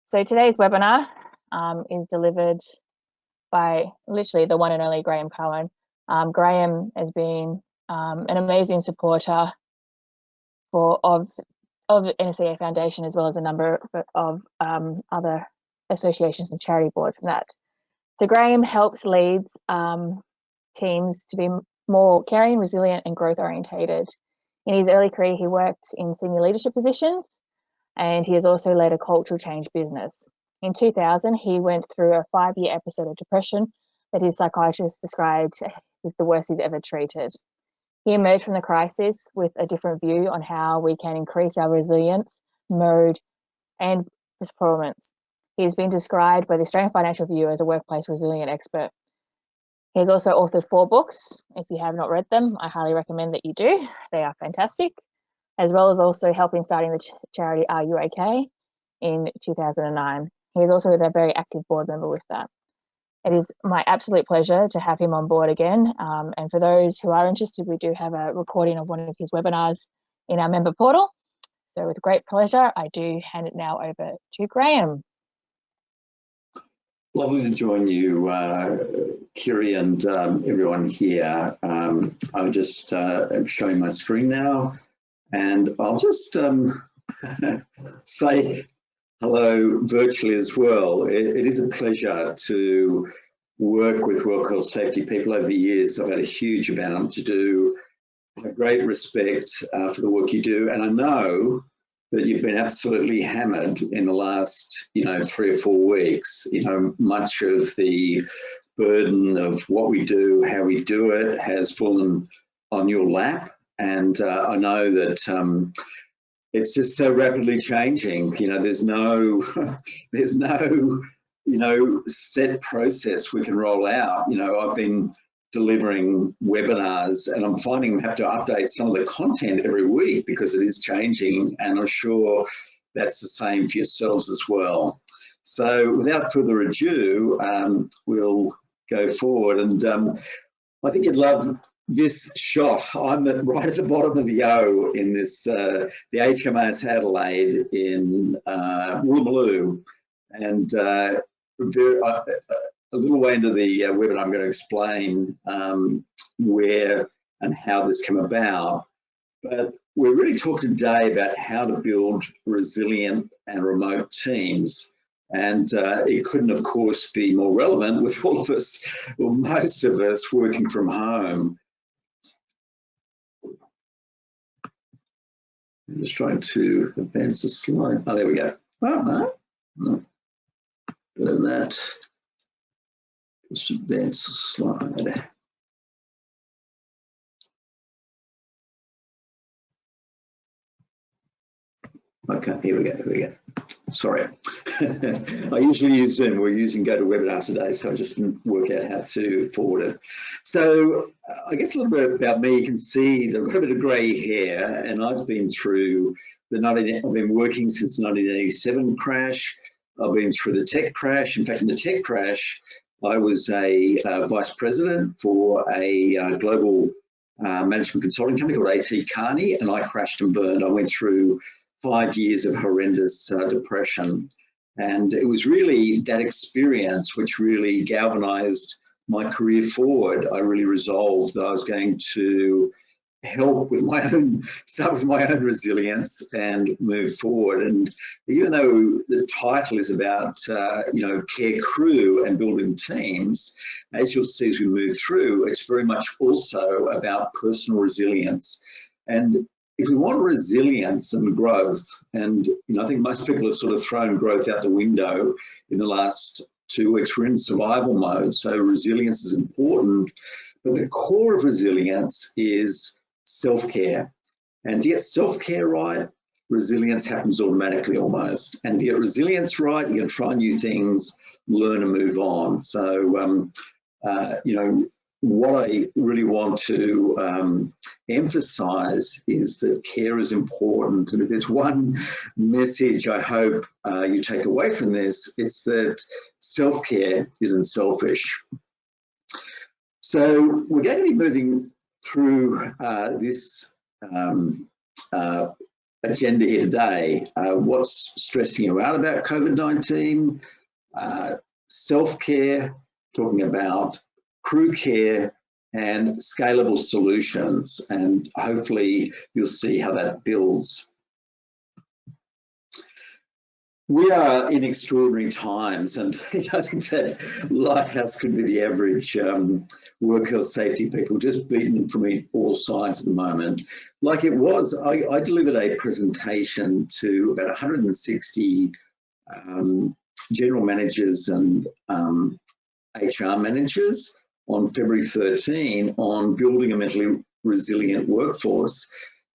So today's webinar is delivered by literally the one and only Graeme Cowan. Graeme has been an amazing supporter of NSCA Foundation, as well as a number of other associations and charity boards from that. So Graeme helps leads teams to be more caring, resilient and growth orientated. In his early career, he worked in senior leadership positions, and he has also led a cultural change business. In 2000, he went through a 5-year episode of depression that his psychiatrist described as the worst he's ever treated. He emerged from the crisis with a different view on how we can increase our resilience, mode, and performance. He has been described by the Australian Financial Review as a workplace resilient expert. He has also authored 4 books. If you have not read them, I highly recommend that you do. They are fantastic, as well as also helping starting the charity Are You OK in 2009. He is also a very active board member with that. It is my absolute pleasure to have him on board again. And for those who are interested, we do have a recording of one of his webinars in our member portal. So with great pleasure, I do hand it now over to Graeme. Lovely to join you, Kiri, and everyone here. I'm just showing my screen now, and I'll just say hello virtually as well. It is a pleasure to work with World Health Safety people over the years. I've had a huge amount to do. I have great respect for the work you do, and I know that you've been absolutely hammered in the last, 3 or 4 weeks. Much of the burden of what we do, how we do it, has fallen on your lap, and I know that it's just so rapidly changing. There's no set process we can roll out. I've been delivering webinars, and I'm finding I have to update some of the content every week because it is changing, and I'm sure that's the same for yourselves as well. So without further ado, we'll go forward, and I think you'd love this shot. I'm right at the bottom of the O in this, the HMAS Adelaide in Woolloomooloo, and a little way into the webinar, I'm going to explain where and how this came about. But we're really talking today about how to build resilient and remote teams. And it couldn't, of course, be more relevant with all of us, or most of us, working from home. I'm just trying to advance the slide. Oh, there we go. Oh, no. Better than that. Just advance the slide. Okay, here we go. Sorry. I usually use Zoom. We're using GoToWebinar today, so I just didn't work out how to forward it. So I guess a little bit about me. You can see that I've got a bit of grey hair, and I've been through I've been working since the 1987 crash. I've been through the tech crash. In fact, in the tech crash, I was a vice president for a global management consulting company called A.T. Kearney, and I crashed and burned. I went through 5 years of horrendous depression, and it was really that experience which really galvanized my career forward. I really resolved that I was going to help with start with my own resilience and move forward. And even though the title is about care crew and building teams, as you'll see as we move through, it's very much also about personal resilience. And if we want resilience and growth, and I think most people have sort of thrown growth out the window in the last 2 weeks. We're in survival mode, so resilience is important, but the core of resilience is self-care. And to get self-care right, resilience happens automatically almost. And to get resilience right, you're going to try new things, learn and move on. So, what I really want to emphasize is that care is important. And if there's one message I hope you take away from this, it's that self-care isn't selfish. So we're going to be moving through this agenda here today. What's stressing you out about COVID-19? Self-care, talking about crew care and scalable solutions, and hopefully you'll see how that builds. We are in extraordinary times, and I think that Lighthouse could be the average work health safety people, just beaten from all sides at the moment. Like it was, I delivered a presentation to about 160 general managers and HR managers on February 13 on building a mentally resilient workforce.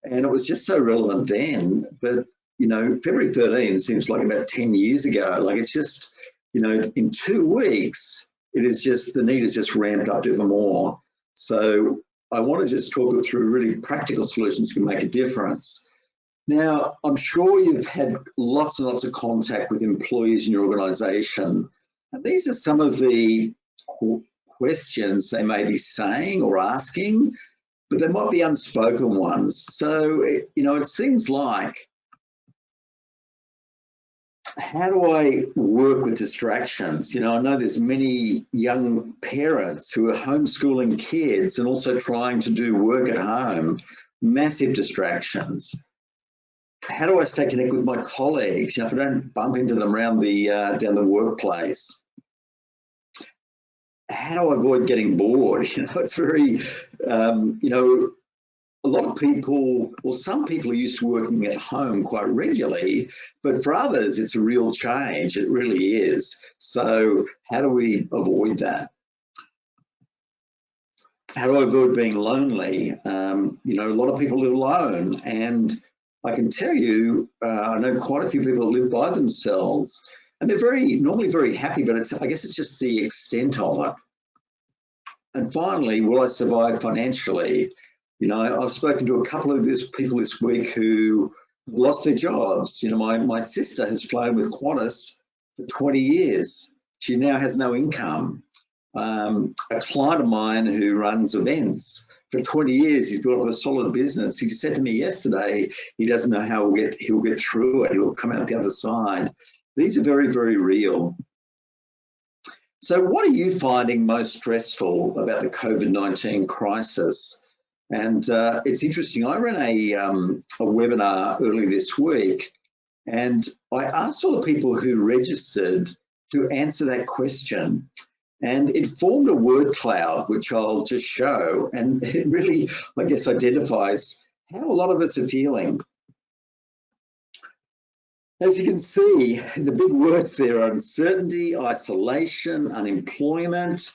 And it was just so relevant then, but you know, February 13 seems like about 10 years ago. Like it's just, you know, in 2 weeks, it is just, the need is just ramped up even more. So I want to just talk it through really practical solutions that can make a difference. Now, I'm sure you've had lots and lots of contact with employees in your organisation. And these are some of the questions they may be saying or asking, but they might be unspoken ones. So, you know, it seems like, how do I work with distractions? You know, I know there's many young parents who are homeschooling kids and also trying to do work at home, massive distractions. How do I stay connected with my colleagues? You know, if I don't bump into them around the down the workplace. How do I avoid getting bored? You know, it's very, you know, a lot of people, well, some people are used to working at home quite regularly, but for others, it's a real change. It really is. So how do we avoid that? How do I avoid being lonely? You know, a lot of people live alone, and I can tell you, I know quite a few people that live by themselves, and they're normally very happy, but I guess it's just the extent of it. And finally, will I survive financially? You know, I've spoken to a couple of people this week who lost their jobs. You know, my sister has flown with Qantas for 20 years. She now has no income. A client of mine who runs events, for 20 years, he's built up a solid business. He just said to me yesterday, he doesn't know how he'll get through it. He'll come out the other side. These are very, very real. So what are you finding most stressful about the COVID-19 crisis? And it's interesting, I ran a webinar early this week, and I asked all the people who registered to answer that question. And it formed a word cloud, which I'll just show. And it really, I guess, identifies how a lot of us are feeling. As you can see, the big words there are uncertainty, isolation, unemployment,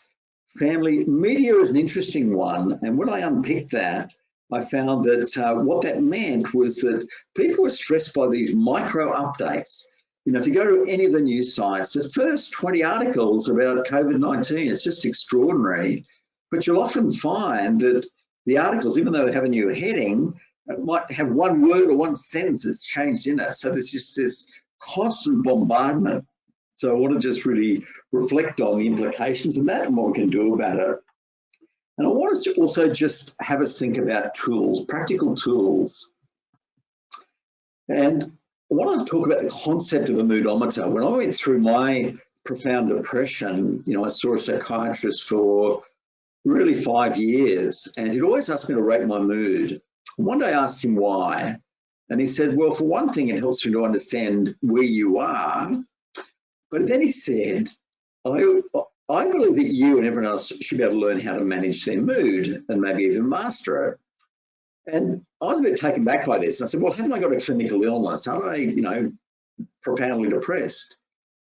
family. Media is an interesting one, and when I unpicked that, I found that what that meant was that people were stressed by these micro updates. You know, if you go to any of the news sites, the first 20 articles about COVID-19, it's just extraordinary. But you'll often find that the articles, even though they have a new heading, might have one word or one sentence that's changed in it. So there's just this constant bombardment. So I want to just really reflect on the implications of that and what we can do about it. And I want us to also just have us think about tools, practical tools. And I want to talk about the concept of a moodometer. When I went through my profound depression, you know, I saw a psychiatrist for really 5 years, and he'd always ask me to rate my mood. One day I asked him why, and he said, well, for one thing, it helps you to understand where you are. But then he said, I believe that you and everyone else should be able to learn how to manage their mood and maybe even master it. And I was a bit taken back by this. And I said, well, haven't I got a clinical illness? Aren't I, you know, profoundly depressed?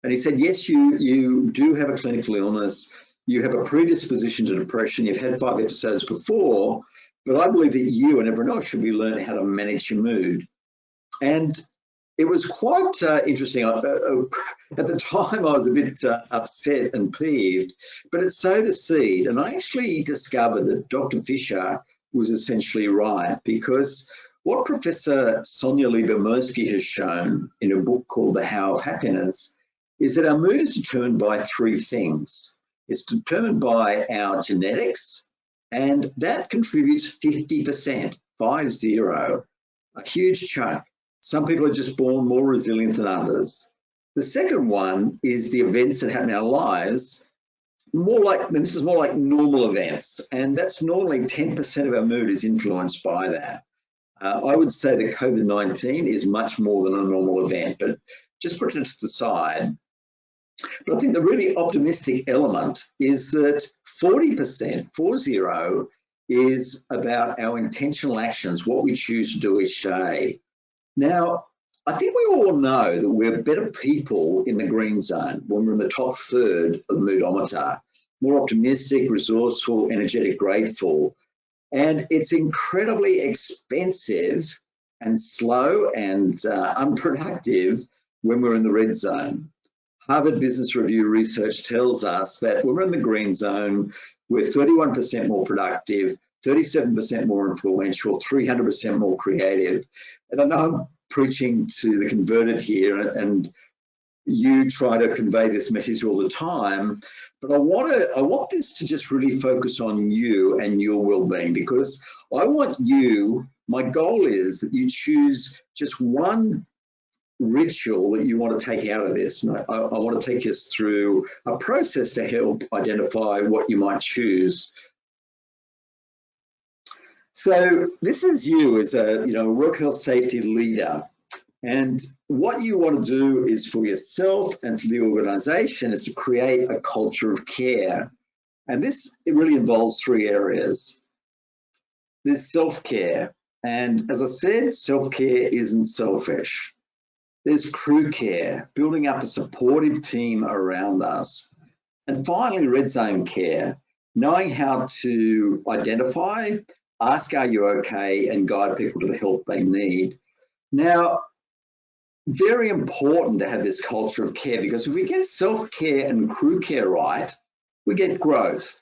And he said, yes, you do have a clinical illness. You have a predisposition to depression. You've had 5 episodes before, but I believe that you and everyone else should be learning how to manage your mood. And it was quite interesting. At the time, I was a bit upset and peeved, but it sowed a seed. And I actually discovered that Dr. Fisher was essentially right, because what Professor Sonia Lyubomirsky has shown in a book called The How of Happiness is that our mood is determined by 3 things. It's determined by our genetics, and that contributes 50%, 50, a huge chunk. Some people are just born more resilient than others. The second one is the events that happen in our lives, this is more like normal events, and that's normally 10% of our mood is influenced by that. I would say that COVID-19 is much more than a normal event, but just put it to the side. But I think the really optimistic element is that 40%, 40, is about our intentional actions, what we choose to do each day. Now, I think we all know that we're better people in the green zone when we're in the top third of the moodometer, more optimistic, resourceful, energetic, grateful. And it's incredibly expensive and slow and unproductive when we're in the red zone. Harvard Business Review research tells us that when we're in the green zone, we're 31% more productive, 37% more influential, 300% more creative. And I know I'm preaching to the converted here, and you try to convey this message all the time, but I want this to just really focus on you and your well-being, because I want you, my goal is that you choose just one ritual that you want to take out of this. And I want to take us through a process to help identify what you might choose. So this is you as a work health safety leader. And what you want to do is for yourself and for the organization is to create a culture of care. And it really involves three areas. There's self-care. And as I said, self-care isn't selfish. There's crew care, building up a supportive team around us. And finally, red zone care, knowing how to identify, ask, are you okay, and guide people to the help they need. Now, very important to have this culture of care, because if we get self-care and crew care right, we get growth.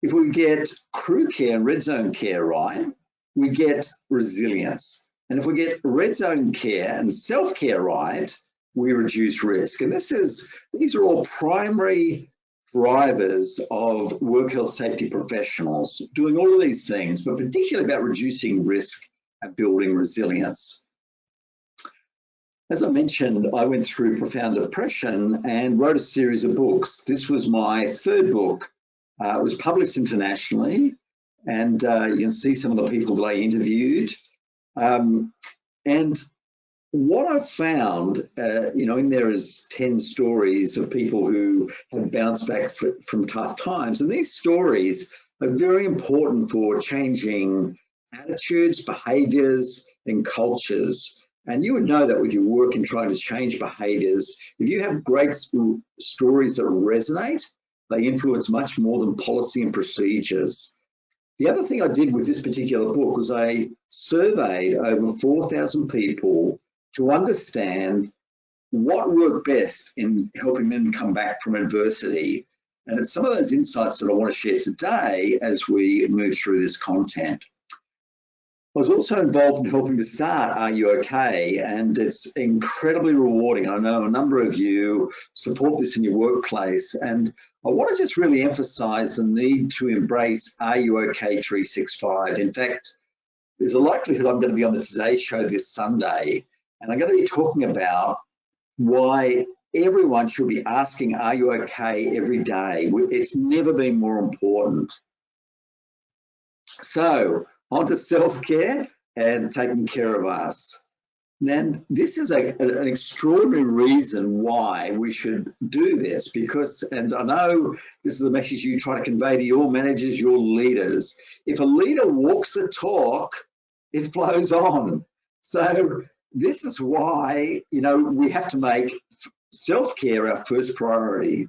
If we get crew care and red zone care right, we get resilience. And if we get red zone care and self-care right, we reduce risk. And these are all primary drivers of work health safety professionals doing all of these things, but particularly about reducing risk and building resilience. As I mentioned, I went through profound depression and wrote a series of books. This was my third book. It was published internationally, and you can see some of the people that I interviewed. And what I've found, in there is 10 stories of people who have bounced back from tough times. And these stories are very important for changing attitudes, behaviors, and cultures. And you would know that with your work in trying to change behaviors. If you have great stories that resonate, they influence much more than policy and procedures. The other thing I did with this particular book was I surveyed over 4,000 people to understand what worked best in helping them come back from adversity. And it's some of those insights that I want to share today as we move through this content. I was also involved in helping to start Are You OK? And it's incredibly rewarding. I know a number of you support this in your workplace, and I want to just really emphasize the need to embrace Are You OK 365. In fact, there's a likelihood I'm going to be on the Today Show this Sunday, and I'm going to be talking about why everyone should be asking, are you okay, every day. It's never been more important. So, on to self-care and taking care of us. And this is an extraordinary reason why we should do this, because, and I know this is a message you try to convey to your managers, your leaders. If a leader walks the talk, it flows on. So this is why, we have to make self-care our first priority.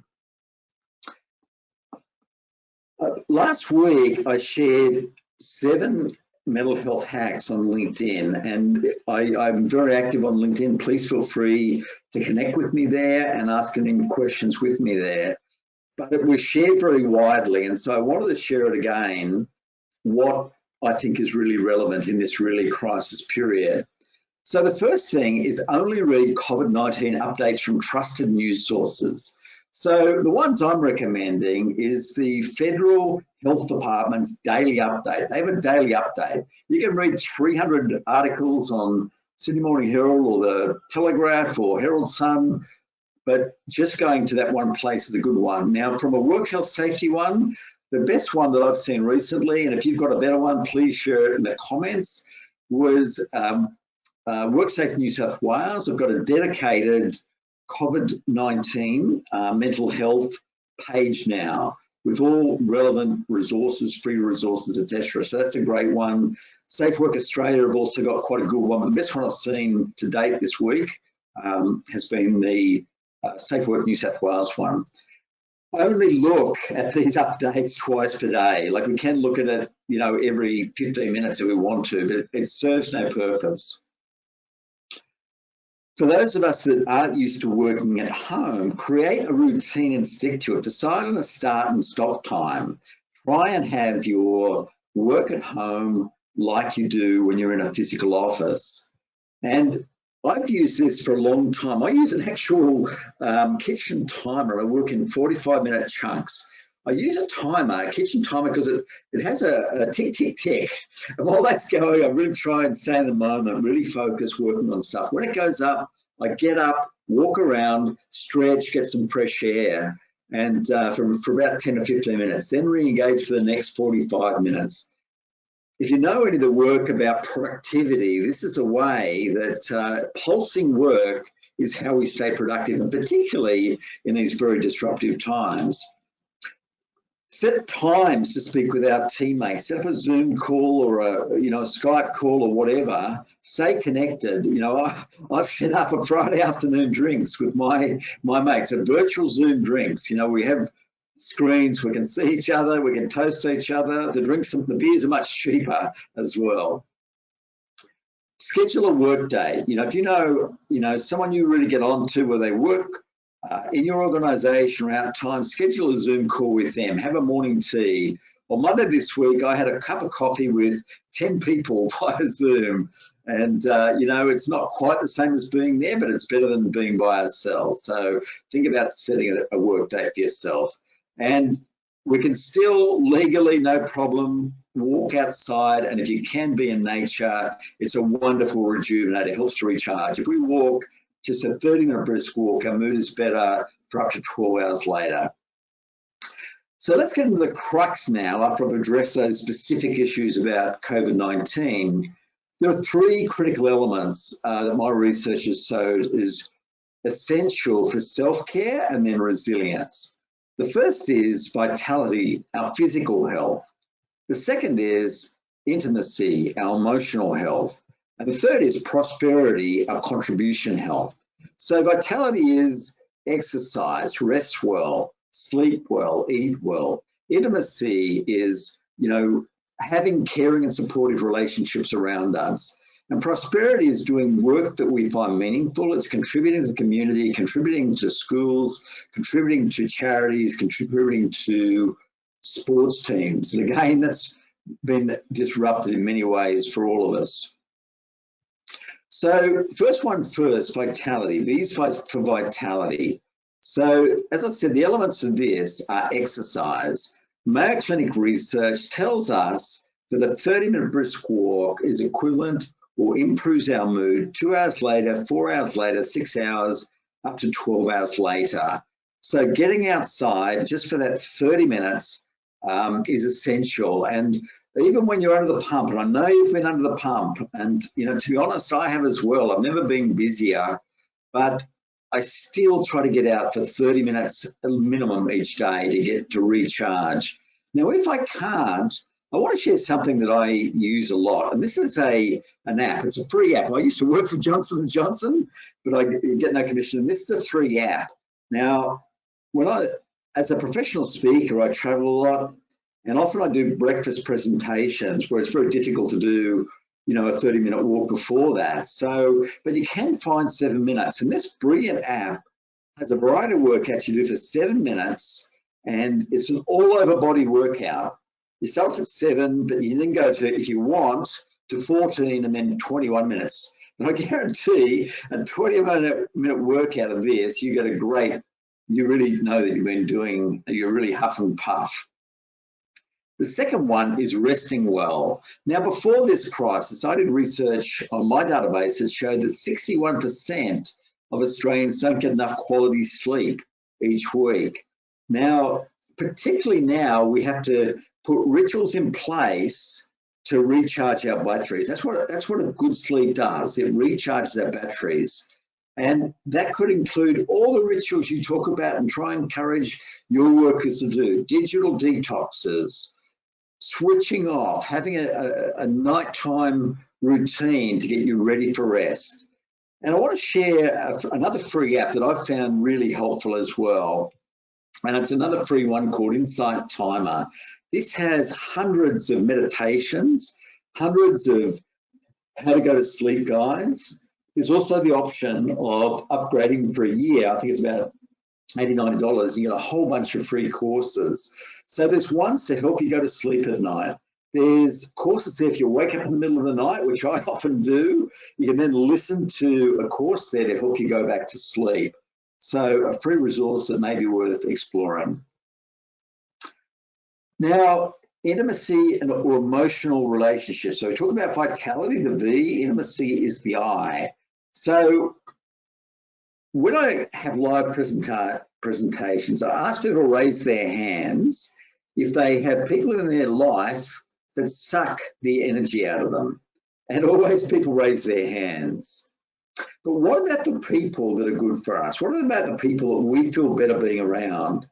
Last week, I shared 7 mental health hacks on LinkedIn, and I'm very active on LinkedIn. Please feel free to connect with me there and ask any questions with me there. But it was shared very widely, and so I wanted to share it again, what I think is really relevant in this really crisis period. So the first thing is only read COVID-19 updates from trusted news sources. So the ones I'm recommending is the Federal Health Department's daily update. They have a daily update. You can read 300 articles on Sydney Morning Herald or the Telegraph or Herald Sun, but just going to that one place is a good one. Now, from a work health safety one, the best one that I've seen recently, and if you've got a better one, please share it in the comments, was WorkSafe New South Wales. I've got a dedicated COVID-19 mental health page now with all relevant resources, free resources, etc. So that's a great one. Safe Work Australia have also got quite a good one. The best one I've seen to date this week has been the Safe Work New South Wales one. I only look at these updates twice per day. Like, we can look at it, you know, every 15 minutes if we want to, but it serves no purpose. For those of us that aren't used to working at home, create a routine and stick to it. Decide on a start and stop time. Try and have your work at home like you do when you're in a physical office. And I've used this for a long time. I use an actual kitchen timer. I work in 45-minute chunks. I use a timer, a kitchen timer, because it has a tick, tick, tick. And while that's going, I really try and stay in the moment, really focus, working on stuff. When it goes up, I get up, walk around, stretch, get some fresh air, and for about 10 or 15 minutes, then re-engage for the next 45 minutes. If you know any of the work about productivity, this is a way that pulsing work is how we stay productive, and particularly in these very disruptive times. Set times to speak with our teammates. Set up a Zoom call or a Skype call or whatever. Stay connected. You know, I've set up a Friday afternoon drinks with my mates, a virtual Zoom drinks. You know, we have screens, we can see each other, we can toast each other. The beers are much cheaper as well. Schedule a work day. You know, if you know someone you really get on to where they work in your organisation around time, schedule a Zoom call with them. Have a morning tea. On Monday this week, I had a cup of coffee with 10 people via Zoom. And, you know, it's not quite the same as being there, but it's better than being by ourselves. So think about setting a work day for yourself. And we can still legally, no problem, walk outside. And if you can be in nature, it's a wonderful rejuvenator. It helps to recharge. If we walk just a 30-minute brisk walk, our mood is better for up to 12 hours later. So let's get into the crux now. After I've addressed those specific issues about COVID-19, there are three critical elements that my research has showed is essential for self-care and then resilience. The first is vitality, our physical health. The second is intimacy, our emotional health. And the third is prosperity, our contribution health. So vitality is exercise, rest well, sleep well, eat well. Intimacy is, you know, having caring and supportive relationships around us. And prosperity is doing work that we find meaningful. It's contributing to the community, contributing to schools, contributing to charities, contributing to sports teams. And again, that's been disrupted in many ways for all of us. So first, vitality. These for vitality. So as I said, the elements of this are exercise. Mayo Clinic research tells us that a 30-minute brisk walk is equivalent or improves our mood 2 hours later, 4 hours later, 6 hours, up to 12 hours later. So getting outside just for that 30 minutes is essential. And even when you're under the pump, and I know you've been under the pump, and you know, to be honest, I have as well. I've never been busier, but I still try to get out for 30 minutes minimum each day to recharge. Now, if I can't, I want to share something that I use a lot, and this is an app. It's a free app. I used to work for Johnson & Johnson, but I get no commission, and this is a free app. Now, as a professional speaker, I travel a lot, and often I do breakfast presentations where it's very difficult to do, you know, a 30-minute walk before that. So, but you can find 7 minutes, and this brilliant app has a variety of workouts you do for 7 minutes, and it's an all-over body workout. You start at 7, but you then go to, if you want, to 14 and then 21 minutes. And I guarantee a 20-minute workout of this, you get you really know that you've been doing, you're really huff and puff. The second one is resting well. Now, before this crisis, I did research on my database that showed that 61% of Australians don't get enough quality sleep each week. Now, particularly now, we have to put rituals in place to recharge our batteries. That's what a good sleep does. It recharges our batteries. And that could include all the rituals you talk about and try and encourage your workers to do. Digital detoxes, switching off, having a nighttime routine to get you ready for rest. And I want to share another free app that I've found really helpful as well. And it's another free one called Insight Timer. This has hundreds of meditations, hundreds of how to go to sleep guides. There's also the option of upgrading for a year. I think it's about $80, $90. You get a whole bunch of free courses. So there's ones to help you go to sleep at night. There's courses there if you wake up in the middle of the night, which I often do. You can then listen to a course there to help you go back to sleep. So a free resource that may be worth exploring. Now, intimacy and or emotional relationships. So we talk about vitality, the V, intimacy is the I. So when I have live presentations, I ask people to raise their hands if they have people in their life that suck the energy out of them. And always people raise their hands. But what about the people that are good for us? What about the people that we feel better being around?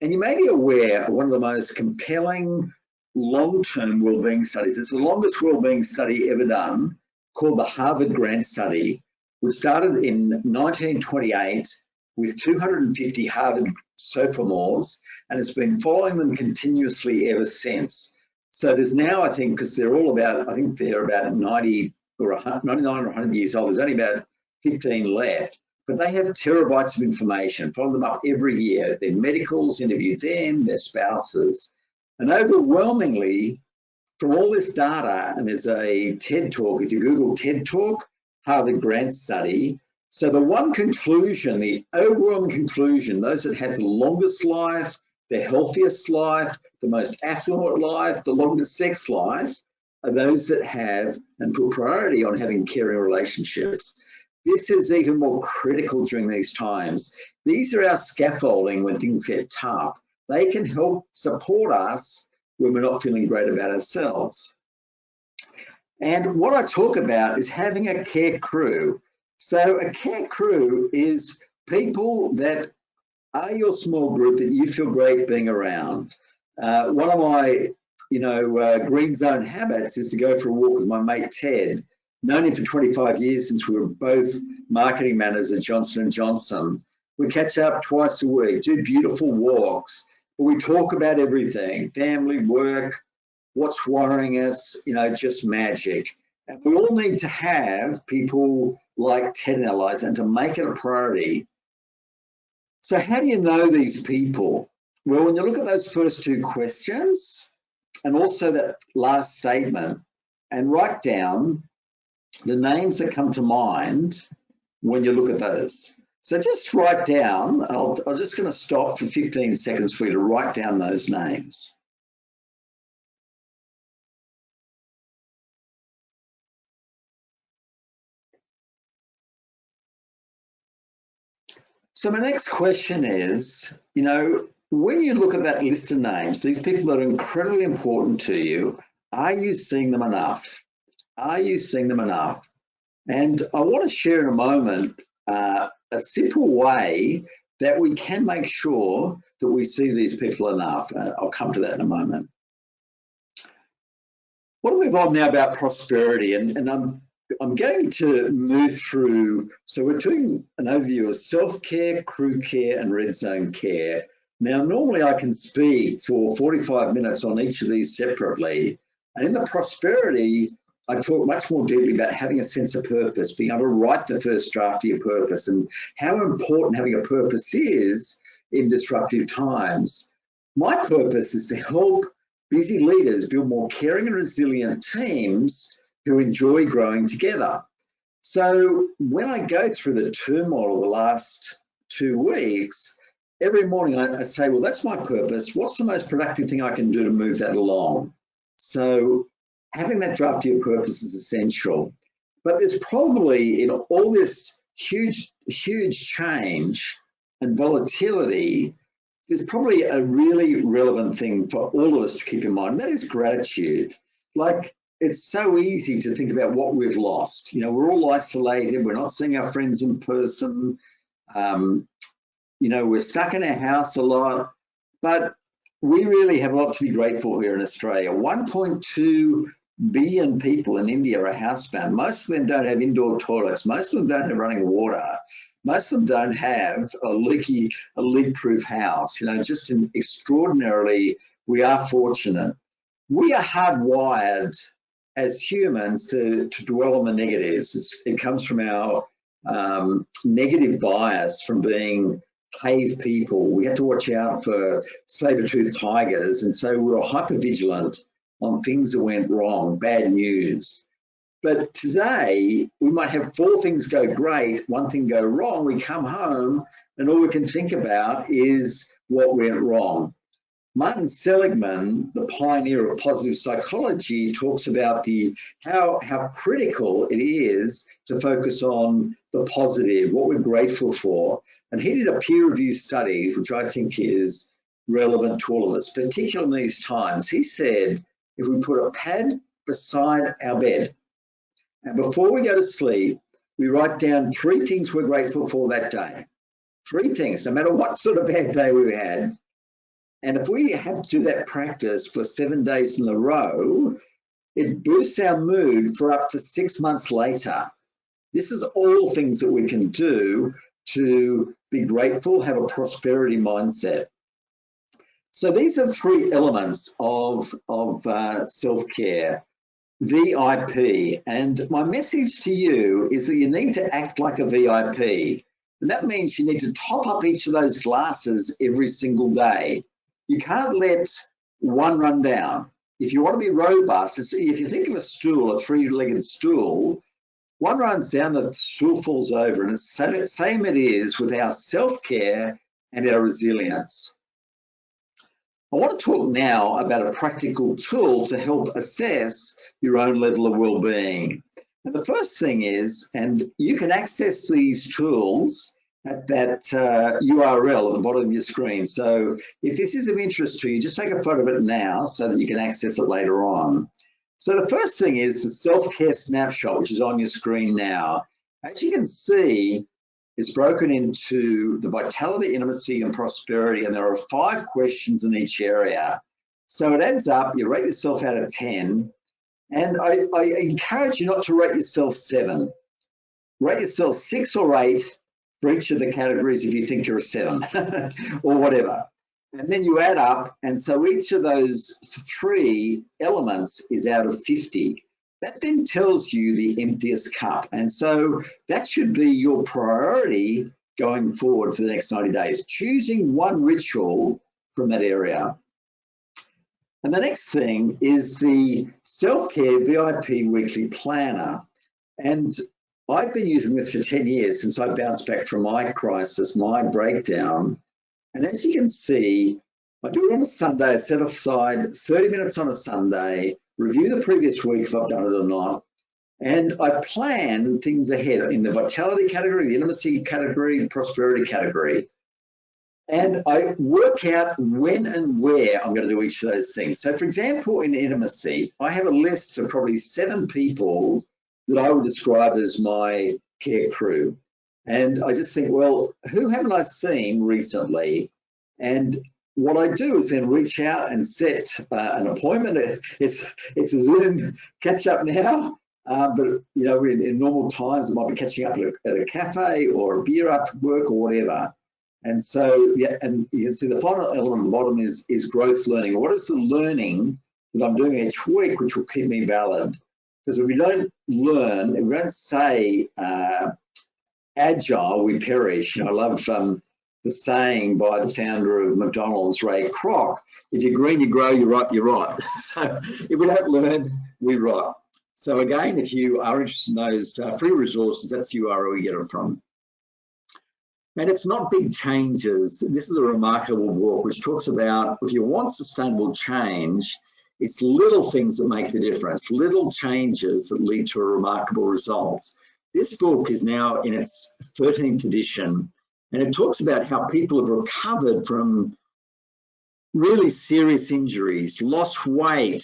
And you may be aware of one of the most compelling long-term wellbeing studies. It's the longest wellbeing study ever done, called the Harvard Grant Study, which started in 1928 with 250 Harvard sophomores, and it's been following them continuously ever since. So there's now, I think, because they're all about, I think they're about 90 or 99 or 100 years old, there's only about 15 left, but they have terabytes of information, follow them up every year. Their medicals interview them, their spouses, and overwhelmingly from all this data, and there's a TED Talk, if you Google TED Talk, Harvard Grant Study. So the one conclusion, the overwhelming conclusion, those that have the longest life, the healthiest life, the most affluent life, the longest sex life, are those that have and put priority on having caring relationships. This is even more critical during these times. These are our scaffolding when things get tough. They can help support us when we're not feeling great about ourselves. And what I talk about is having a care crew. So a care crew is people that are your small group that you feel great being around. One of my, green zone habits is to go for a walk with my mate Ted. Known him for 25 years since we were both marketing managers at Johnson & Johnson. We catch up twice a week, do beautiful walks, but we talk about everything, family, work, what's worrying us, just magic. And we all need to have people like Ted in our lives and to make it a priority. So how do you know these people? Well, when you look at those first two questions and also that last statement and write down the names that come to mind when you look at those. So just write down, I'm just going to stop for 15 seconds for you to write down those names. So my next question is, when you look at that list of names, these people that are incredibly important to you, are you seeing them enough? Are you seeing them enough? And I want to share in a moment a simple way that we can make sure that we see these people enough. I'll come to that in a moment. I want to move on now about prosperity, and I'm going to move through. So we're doing an overview of self-care, crew care, and red zone care. Now, normally I can speak for 45 minutes on each of these separately, and in the prosperity, I talk much more deeply about having a sense of purpose, being able to write the first draft of your purpose, and how important having a purpose is in disruptive times. My purpose is to help busy leaders build more caring and resilient teams who enjoy growing together. So when I go through the turmoil of the last 2 weeks, every morning I say, well, that's my purpose. What's the most productive thing I can do to move that along? So having that draft of your purpose is essential. But there's probably, in all this huge change and volatility, there's probably a really relevant thing for all of us to keep in mind. That is gratitude. Like, it's so easy to think about what we've lost. You know, we're all isolated. We're not seeing our friends in person. You know, we're stuck in our house a lot. But we really have a lot to be grateful here in Australia. 1.2 billion people in India are housebound. Most of them don't have indoor toilets. Most of them don't have running water. Most of them don't have a leak-proof house. You know, just extraordinarily, we are fortunate. We are hardwired as humans to dwell on the negatives. It comes from our negative bias from being cave people. We had to watch out for saber-toothed tigers, and so we were hyper-vigilant on things that went wrong, bad news. But today, we might have 4 things go great, 1 thing go wrong. We come home, and all we can think about is what went wrong. Martin Seligman, the pioneer of positive psychology, talks about how critical it is to focus on the positive, what we're grateful for. And he did a peer-reviewed study, which I think is relevant to all of us, particularly in these times. He said, if we put a pad beside our bed, and before we go to sleep, we write down 3 things we're grateful for that day. 3 things, no matter what sort of bad day we had. And if we have to do that practice for 7 days in a row, it boosts our mood for up to 6 months later. This is all things that we can do to be grateful, have a prosperity mindset. So these are 3 elements of self-care, VIP. And my message to you is that you need to act like a VIP. And that means you need to top up each of those glasses every single day. You can't let one run down. If you want to be robust, if you think of a stool, a 3-legged stool, one runs down, the stool falls over. And it's the same it is with our self-care and our resilience. I want to talk now about a practical tool to help assess your own level of well-being. And the first thing is, and you can access these tools at that URL at the bottom of your screen. So if this is of interest to you, just take a photo of it now so that you can access it later on. So the first thing is the Self-care Snapshot, which is on your screen now. As you can see, it's broken into the vitality, intimacy, and prosperity, and there are 5 questions in each area. So it adds up, you rate yourself out of 10, and I encourage you not to rate yourself 7. Rate yourself 6 or 8 for each of the categories if you think you're a 7 or whatever. And then you add up, and so each of those 3 elements is out of 50. That then tells you the emptiest cup. And so that should be your priority going forward for the next 90 days, choosing one ritual from that area. And the next thing is the Self-care VIP Weekly Planner. And I've been using this for 10 years since I bounced back from my crisis, my breakdown. And as you can see, I do it on a Sunday. I set aside 30 minutes on a Sunday, review the previous week if I've done it or not, and I plan things ahead in the vitality category, the intimacy category, the prosperity category. And I work out when and where I'm going to do each of those things. So for example, in intimacy, I have a list of probably 7 people that I would describe as my care crew. And I just think, well, who haven't I seen recently? And what I do is then reach out and set an appointment. It's a Zoom catch up now, but you know, in normal times, it might be catching up at a cafe or a beer after work or whatever. And so, yeah, and you can see the final element at the bottom is growth learning. What is the learning that I'm doing each week, which will keep me valid? Because if we don't learn, if we don't stay agile, we perish. You know, I love the saying by the founder of McDonald's, Ray Kroc, if you're green, you grow, you rot, you rot. So if we don't learn, we rot. So again, if you are interested in those free resources, that's the URL you get them from. And it's not big changes. This is a remarkable book which talks about if you want sustainable change, it's little things that make the difference, little changes that lead to remarkable results. This book is now in its 13th edition, and it talks about how people have recovered from really serious injuries, lost weight,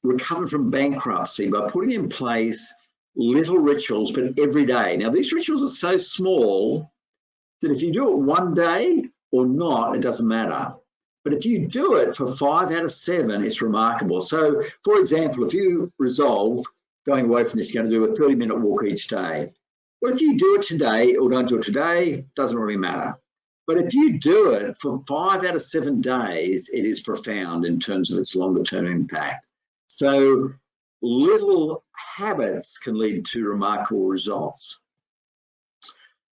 recovered from bankruptcy by putting in place little rituals, but every day. Now, these rituals are so small that if you do it one day or not, it doesn't matter. But if you do it for 5 out of 7, it's remarkable. So, for example, if you resolve going away from this, you're going to do a 30-minute walk each day. Well, if you do it today or don't do it today, doesn't really matter. But if you do it for 5 out of 7 days, it is profound in terms of its longer-term impact. So little habits can lead to remarkable results.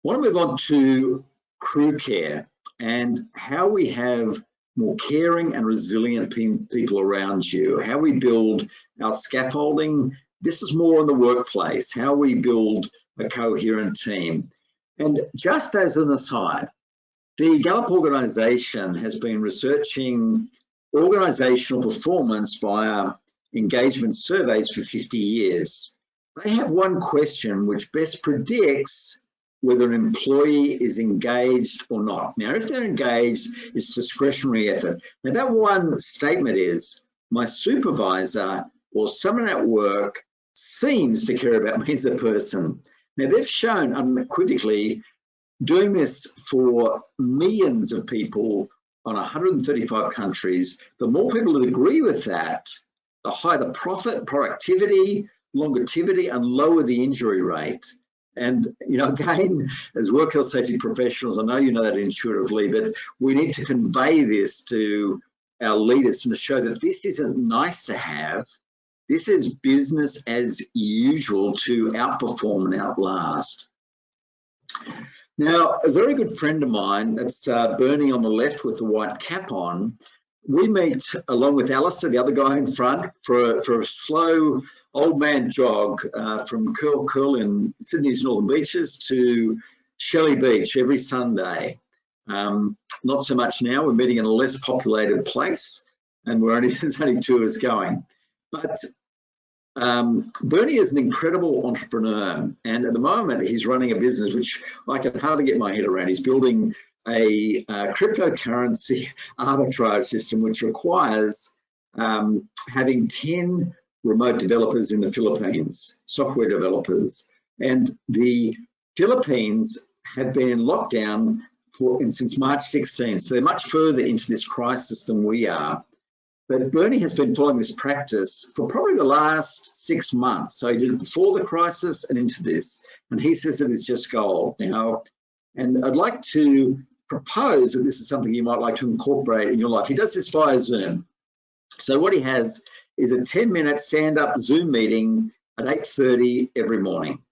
I want to move on to crew care and how we have more caring and resilient people around you, how we build our scaffolding. This is more in the workplace, how we build a coherent team. And just as an aside, the Gallup organization has been researching organizational performance via engagement surveys for 50 years. They have one question which best predicts whether an employee is engaged or not. Now, if they're engaged, it's discretionary effort. Now, that one statement is, my supervisor or someone at work seems to care about me as a person. Now, they've shown unequivocally, doing this for millions of people on 135 countries, the more people that agree with that, the higher the profit, productivity, longevity, and lower the injury rate. And, you know, again, as work health safety professionals, I know you know that intuitively, but we need to convey this to our leaders and to show that this isn't nice to have. This is business as usual to outperform and outlast. Now, a very good friend of mine, that's Bernie on the left with the white cap on, we meet along with Alistair, the other guy in front, for a slow old man jog from Curl in Sydney's Northern Beaches to Shelley Beach every Sunday. Not so much now, we're meeting in a less populated place and there's only 2 of us going. But Bernie is an incredible entrepreneur, and at the moment he's running a business which I can hardly get my head around. He's building a cryptocurrency arbitrage system which requires having 10 remote developers in the Philippines, software developers. And the Philippines have been in lockdown since March 16, so they're much further into this crisis than we are. But Bernie has been following this practice for probably the last 6 months. So he did it before the crisis and into this. And he says that it's just gold now. And I'd like to propose that this is something you might like to incorporate in your life. He does this via Zoom. So what he has is a 10-minute stand-up Zoom meeting at 8:30 every morning.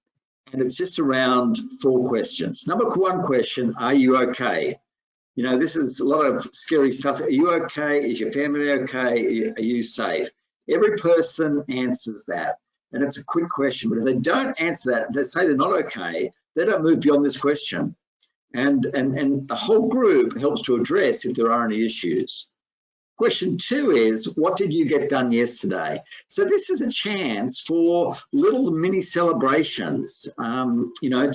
And it's just around 4 questions. Number 1 question, are you okay? You know, this is a lot of scary stuff. Are you okay? Is your family okay? Are you safe? Every person answers that. And it's a quick question, but if they don't answer that, they say they're not okay, they don't move beyond this question. And the whole group helps to address if there are any issues. Question 2 is, what did you get done yesterday? So this is a chance for little mini celebrations, you know,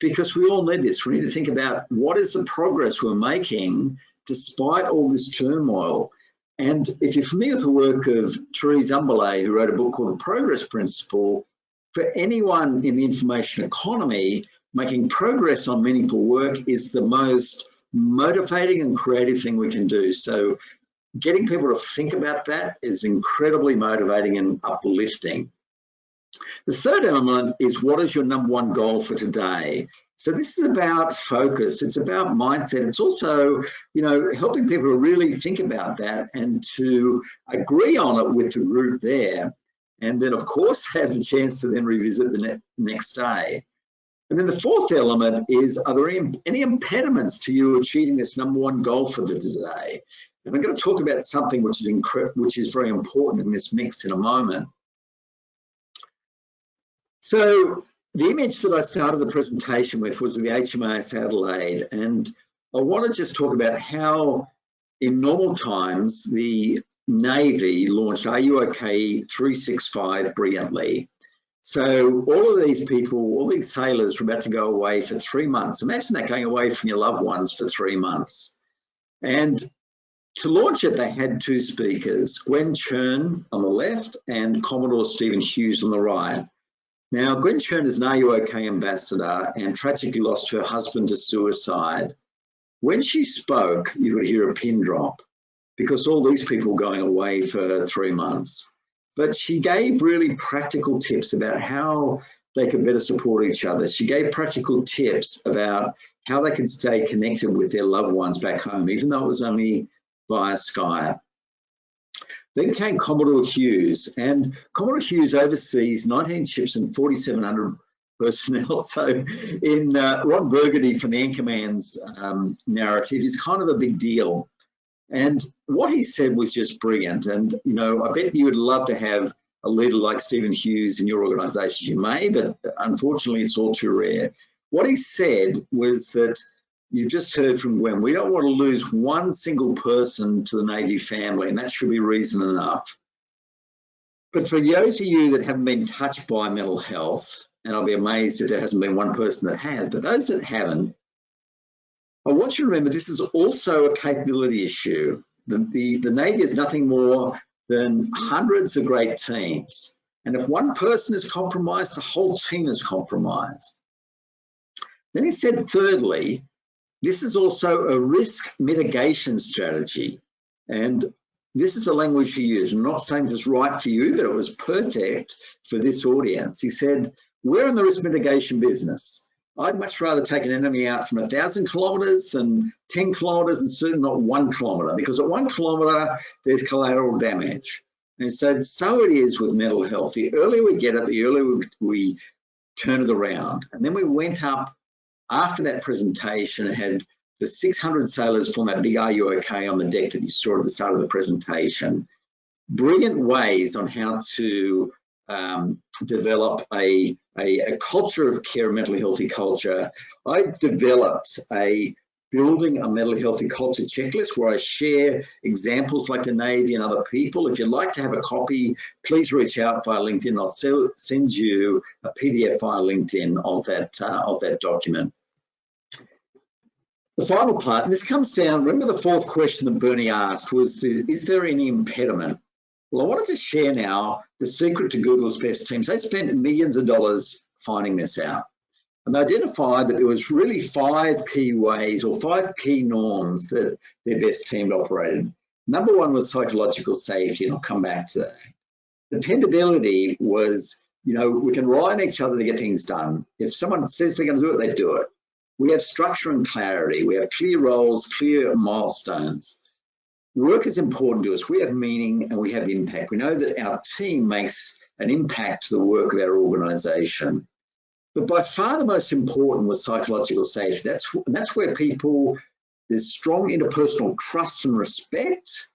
because we all need this. We need to think about what is the progress we're making despite all this turmoil. And if you're familiar with the work of Therese Umbelay, who wrote a book called The Progress Principle, for anyone in the information economy, making progress on meaningful work is the most motivating and creative thing we can do. So getting people to think about that is incredibly motivating and uplifting. The third element is, what is your number 1 goal for today? So this is about focus, it's about mindset. It's also, you know, helping people to really think about that and to agree on it with the group there. And then of course have the chance to then revisit the next day. And then the 4th element is, are there any impediments to you achieving this number 1 goal for today? And I'm going to talk about something which is very important in this mix in a moment. So the image that I started the presentation with was of the HMAS Adelaide, and I want to just talk about how in normal times the Navy launched Are You OK 365 brilliantly. So all of these people, all these sailors were about to go away for 3 months. Imagine that, going away from your loved ones for 3 months. And to launch it, they had 2 speakers, Gwen Chern on the left and Commodore Stephen Hughes on the right. Now, Gwen Chern is an Are You OK ambassador and tragically lost her husband to suicide. When she spoke, you could hear a pin drop because all these people were going away for 3 months. But she gave really practical tips about how they could better support each other. She gave practical tips about how they could stay connected with their loved ones back home, even though it was only via Skype. Then came Commodore Hughes, and Commodore Hughes oversees 19 ships and 4,700 personnel. So in Ron Burgundy from the Anchorman's narrative is kind of a big deal. And what he said was just brilliant. And, you know, I bet you would love to have a leader like Stephen Hughes in your organisation. You may, but unfortunately it's all too rare. What he said was that, you just heard from Gwen, we don't want to lose one single person to the Navy family, and that should be reason enough. But for those of you that haven't been touched by mental health, and I'll be amazed if there hasn't been one person that has, but those that haven't, I want you to remember this is also a capability issue. The Navy is nothing more than hundreds of great teams. And if one person is compromised, the whole team is compromised. Then he said, thirdly, this is also a risk mitigation strategy. And this is the language he used. I'm not saying it's right for you, but it was perfect for this audience. He said, we're in the risk mitigation business. I'd much rather take an enemy out from 1,000 kilometres than 10 kilometres and certainly not 1 kilometre, because at 1 kilometre, there's collateral damage. And so it is with mental health. The earlier we get it, the earlier we turn it around. And then we went up after that presentation and had the 600 sailors form that big Are You OK on the deck that you saw at the start of the presentation. Brilliant ways on how to develop a culture of care, a mentally healthy culture. I've developed a building a mentally healthy culture checklist where I share examples like the Navy and other people. If you'd like to have a copy, please reach out via LinkedIn. I'll send you a PDF via LinkedIn of that document. The final part, and this comes down, remember the fourth question that Bernie asked was, is there any impediment? Well, I wanted to share now the secret to Google's best teams. They spent millions of dollars finding this out. And they identified that there was really 5 key ways or 5 key norms that their best team operated. Number 1 was psychological safety, and I'll come back to that. Dependability was, you know, we can rely on each other to get things done. If someone says they're going to do it, they do it. We have structure and clarity. We have clear roles, clear milestones. Work is important to us. We have meaning and we have impact. We know that our team makes an impact to the work of our organisation. But by far the most important was psychological safety. That's where there's strong interpersonal trust and respect.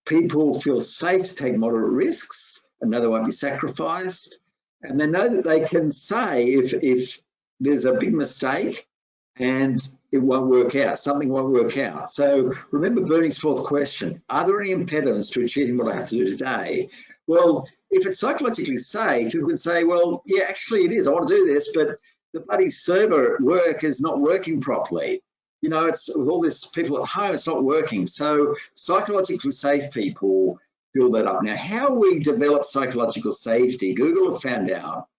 People feel safe to take moderate risks and know they won't be sacrificed. And they know that they can say if there's a big mistake and it won't work out, something won't work out. So remember Bernie's fourth question, are there any impediments to achieving what I have to do today? Well, if it's psychologically safe, you can say, well, yeah, actually it is, I want to do this, but the bloody server at work is not working properly. You know, it's with all this people at home, it's not working. So psychologically safe people build that up. Now, how we develop psychological safety, Google have found out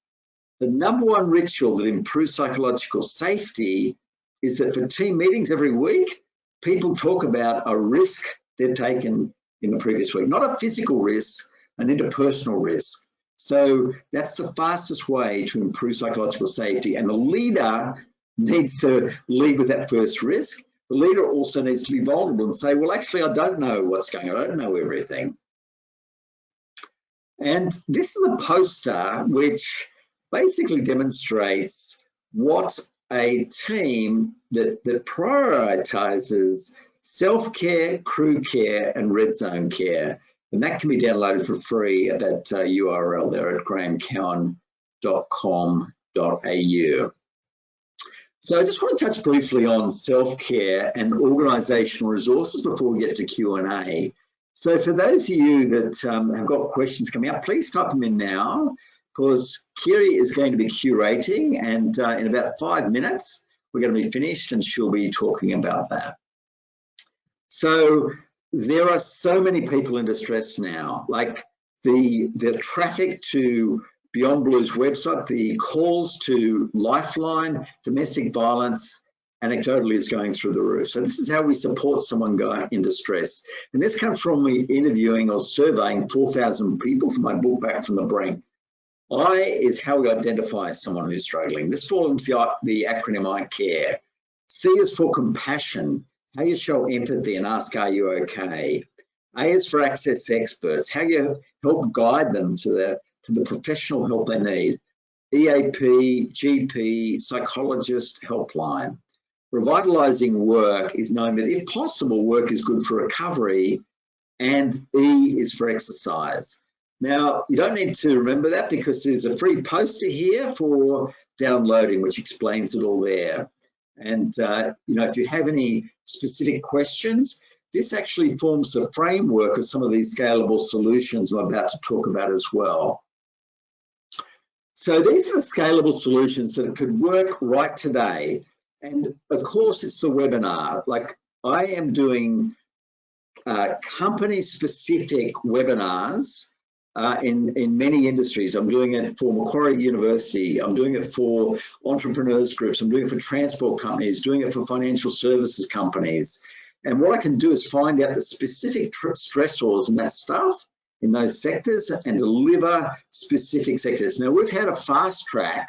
the number 1 ritual that improves psychological safety is that for team meetings every week, people talk about a risk they've taken in the previous week, not a physical risk, an interpersonal risk. So that's the fastest way to improve psychological safety. And the leader needs to lead with that first risk. The leader also needs to be vulnerable and say, well, actually, I don't know what's going on. I don't know everything. And this is a poster which basically demonstrates what a team that prioritizes self-care, crew care, and red zone care. And that can be downloaded for free at that URL there at graemecowan.com So I just want to touch briefly on self-care and organisational resources before we get to Q&A. So for those of you that have got questions coming up, please type them in now, because Kiri is going to be curating, and in about 5 minutes, we're going to be finished and she'll be talking about that. So there are so many people in distress now, like the traffic to Beyond Blue's website, the calls to Lifeline, domestic violence, anecdotally is going through the roof. So this is how we support someone going in distress. And this comes from me interviewing or surveying 4,000 people for my book, Back from the Brink. I is how we identify someone who's struggling. This forms the acronym I care. C is for compassion, how you show empathy and ask, are you okay? A is for access experts, how you help guide them to the professional help they need. EAP, GP, psychologist, helpline. Revitalising work is knowing that if possible, work is good for recovery, and E is for exercise. Now, you don't need to remember that because there's a free poster here for downloading, which explains it all there. And, you know, if you have any specific questions, this actually forms the framework of some of these scalable solutions I'm about to talk about as well. So these are the scalable solutions that could work right today. And of course, it's the webinar. Like I am doing company-specific webinars in many industries. I'm doing it for Macquarie University. I'm doing it for entrepreneurs groups. I'm doing it for transport companies, doing it for financial services companies. And what I can do is find out the specific stressors and that stuff in those sectors and deliver specific sectors. Now, we've had a fast track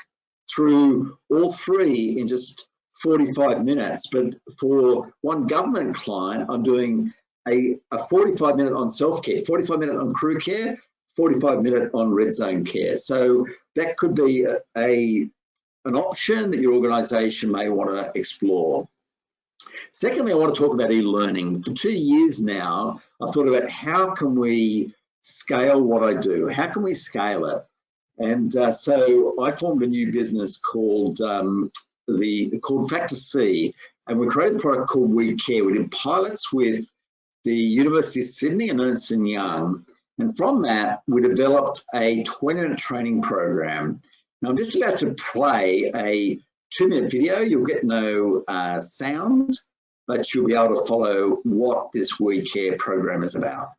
through all three in just 45 minutes, but for one government client, I'm doing a 45-minute on self-care, 45-minute on crew care, 45-minute on red zone care. So that could be an option that your organisation may want to explore. Secondly, I want to talk about e-learning. For 2 years now, I've thought about how can we scale what I do? How can we scale it? And so I formed a new business called Factor C, and we created a product called We Care. We did pilots with the University of Sydney and Ernst & Young, and from that, we developed a 20-minute training program. Now, I'm just about to play a 2-minute video. You'll get no sound, but you'll be able to follow what this We Care program is about.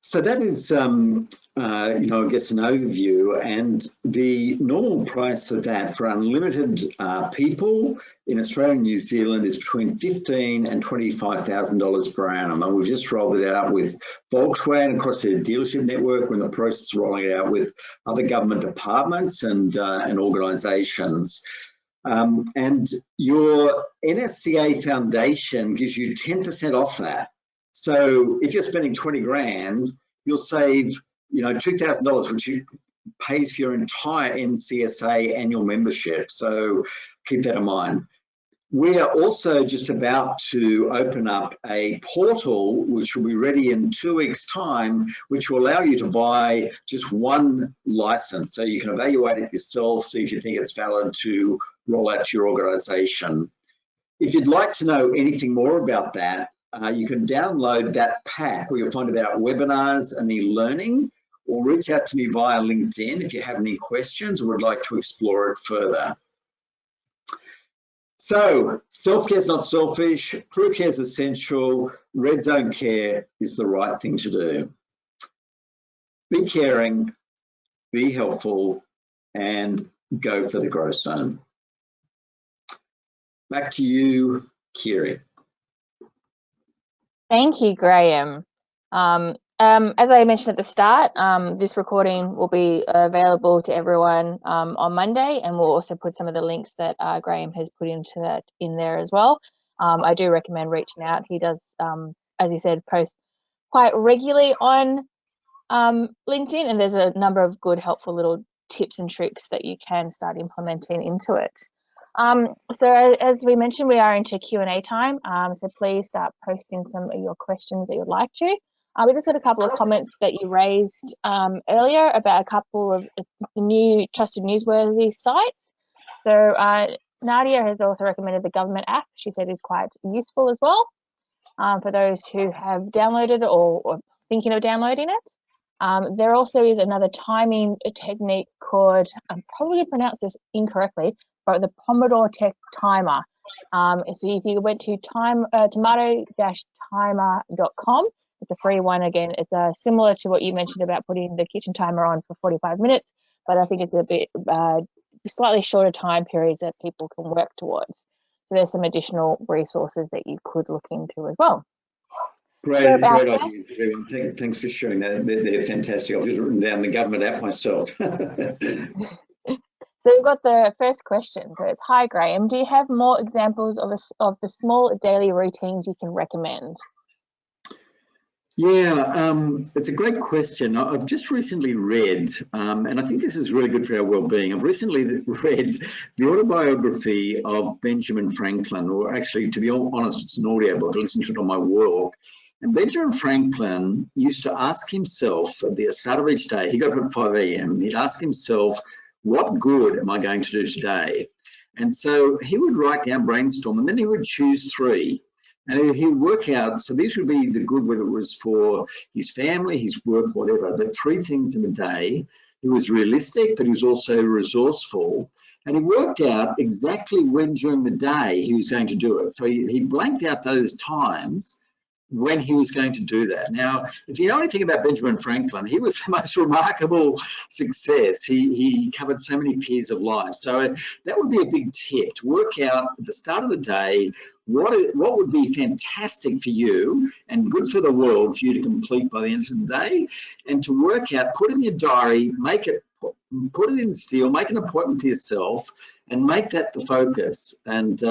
So that is, I guess an overview, and the normal price of that for unlimited people in Australia and New Zealand is between $15,000 and $25,000 per annum. And we've just rolled it out with Volkswagen across their dealership network. We're in the process of rolling it out with other government departments and organisations. And your NSCA Foundation gives you 10% off that. So if you're spending 20 grand, you'll save, $2,000, which pays for your entire NCSA annual membership. So keep that in mind. We are also just about to open up a portal, which will be ready in 2 weeks' time, which will allow you to buy just one license. So you can evaluate it yourself, see if you think it's valid to roll out to your organization. If you'd like to know anything more about that, you can download that pack where you'll find about webinars and e-learning, or reach out to me via LinkedIn if you have any questions or would like to explore it further. So, self-care is not selfish, crew care is essential, red zone care is the right thing to do. Be caring, be helpful, and go for the growth zone. Back to you, Kiri. Thank you, Graeme. As I mentioned at the start, this recording will be available to everyone on Monday, and we'll also put some of the links that Graeme has put into that in there as well. I do recommend reaching out. He does, as he said, post quite regularly on LinkedIn, and there's a number of good, helpful little tips and tricks that you can start implementing into it. So as we mentioned, we are into Q&A time, so please start posting some of your questions that you'd like to. We just had a couple of comments that you raised earlier about a couple of new trusted newsworthy sites. So Nadia has also recommended the government app. She said is quite useful as well for those who have downloaded or thinking of downloading it. There also is another timing technique called, I'm probably going to pronounce this incorrectly, but the Pomodoro Tech Timer. So if you went to tomato-timer.com, it's a free one. Again, it's similar to what you mentioned about putting the kitchen timer on for 45 minutes, but I think it's a bit slightly shorter time periods that people can work towards. So there's some additional resources that you could look into as well. Great ideas. Thanks for sharing that. They're fantastic. I've just written down the government app myself. So we've got the first question. So it's, hi Graeme, do you have more examples of the small daily routines you can recommend? Yeah, it's a great question. I've just recently read, and I think this is really good for our well-being. I've recently read the autobiography of Benjamin Franklin, or actually, to be honest, it's an audio book. I listened to it on my walk. And Benjamin Franklin used to ask himself at the start of each day, he got up at 5 a.m., he'd ask himself, what good am I going to do today? And so he would write down, brainstorm, and then he would choose 3. And he would work out, so these would be the good, whether it was for his family, his work, whatever, but 3 things in a day. He was realistic, but he was also resourceful. And he worked out exactly when during the day he was going to do it. So he blanked out those times when he was going to do that. Now, if you know anything about Benjamin Franklin, he was the most remarkable success. He covered so many spheres of life. So that would be a big tip, to work out at the start of the day what would be fantastic for you and good for the world for you to complete by the end of the day, and to work out, put in your diary, put it in steel, make an appointment to yourself and make that the focus. And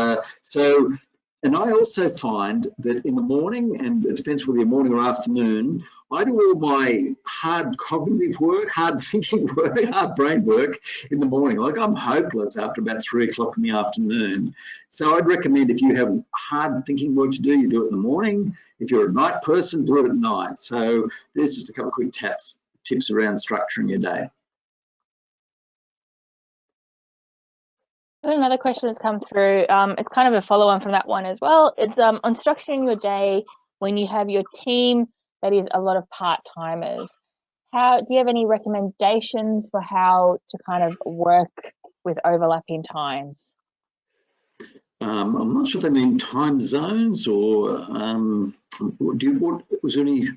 And I also find that in the morning, and it depends whether you're morning or afternoon, I do all my hard cognitive work, hard thinking work, hard brain work in the morning. Like, I'm hopeless after about 3 o'clock in the afternoon. So I'd recommend, if you have hard thinking work to do, you do it in the morning. If you're a night person, do it at night. So there's just a couple of quick tips around structuring your day. Another question that's come through, it's kind of a follow-on from that one as well. It's on structuring your day when you have your team that is a lot of part-timers. Do you have any recommendations for how to kind of work with overlapping times? I'm not sure if they mean time zones, or was there any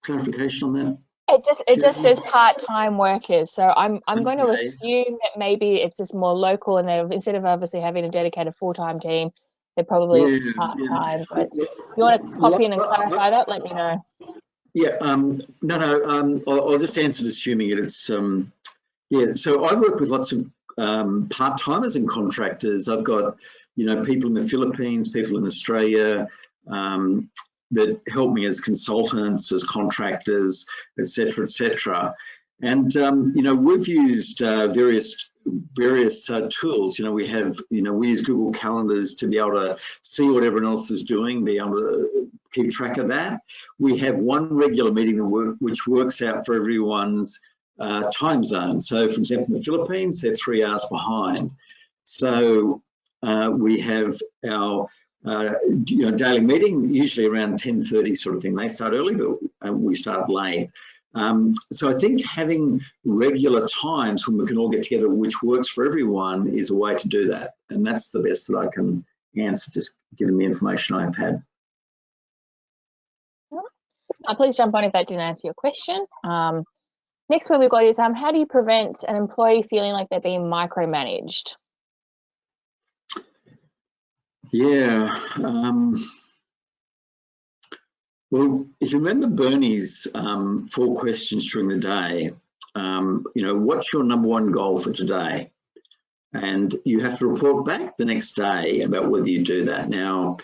clarification on that? It just says part-time workers, so I'm going to Okay. assume that maybe it's just more local, and they instead of obviously having a dedicated full-time team, they're probably part-time. But if you want to pop in and clarify that, let me know. Yeah, no, I'll just answer it assuming it's yeah. So I work with lots of part-timers and contractors. I've got, you know, people in the Philippines, people in Australia, that help me as consultants, as contractors, etc., etc. And you know, we've used various tools. You know, we use Google Calendars to be able to see what everyone else is doing, be able to keep track of that. We have one regular meeting which works out for everyone's time zone. So, for example, in the Philippines, they're 3 hours behind. So we have our you know, daily meeting, usually around 10:30 sort of thing. They start early, but we start late. So I think having regular times when we can all get together, which works for everyone, is a way to do that. And that's the best that I can answer, just given the information I've had. Please jump on if that didn't answer your question. Next one we've got is how do you prevent an employee feeling like they're being micromanaged? Yeah. Well, if you remember Bernie's 4 questions during the day, you know, what's your #1 goal for today? And you have to report back the next day about whether you do that. Now,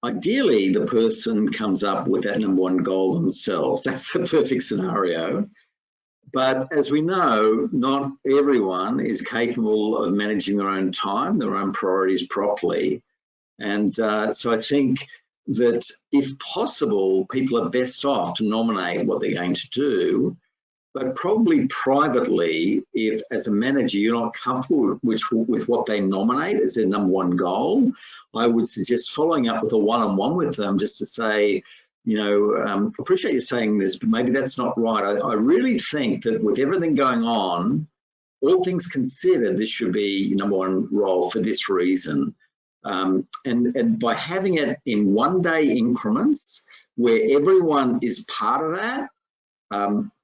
ideally, the person comes up with that #1 goal themselves. That's the perfect scenario. But as we know, not everyone is capable of managing their own time, their own priorities properly. And so I think that if possible, people are best off to nominate what they're going to do, but probably privately, if as a manager you're not comfortable with what they nominate as their #1 goal, I would suggest following up with a one-on-one with them just to say, you know, appreciate you saying this, but maybe that's not right. I really think that with everything going on, all things considered, this should be your #1 role for this reason. And by having it in 1-day increments where everyone is part of that,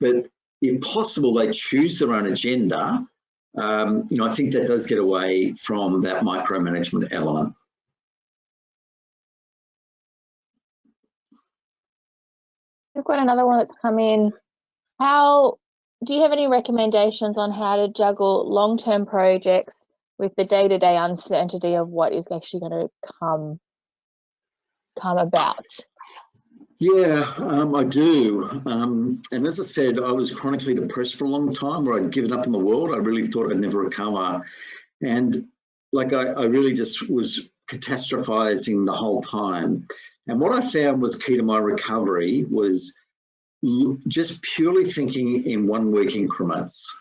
but if possible, they choose their own agenda, you know, I think that does get away from that micromanagement element. We've got another one that's come in. Do you have any recommendations on how to juggle long-term projects with the day-to-day uncertainty of what is actually going to come about? Yeah, I do. And as I said, I was chronically depressed for a long time, where I'd given up on the world. I really thought I'd never recover. And like I really just was catastrophizing the whole time. And what I found was key to my recovery was just purely thinking in 1-week increments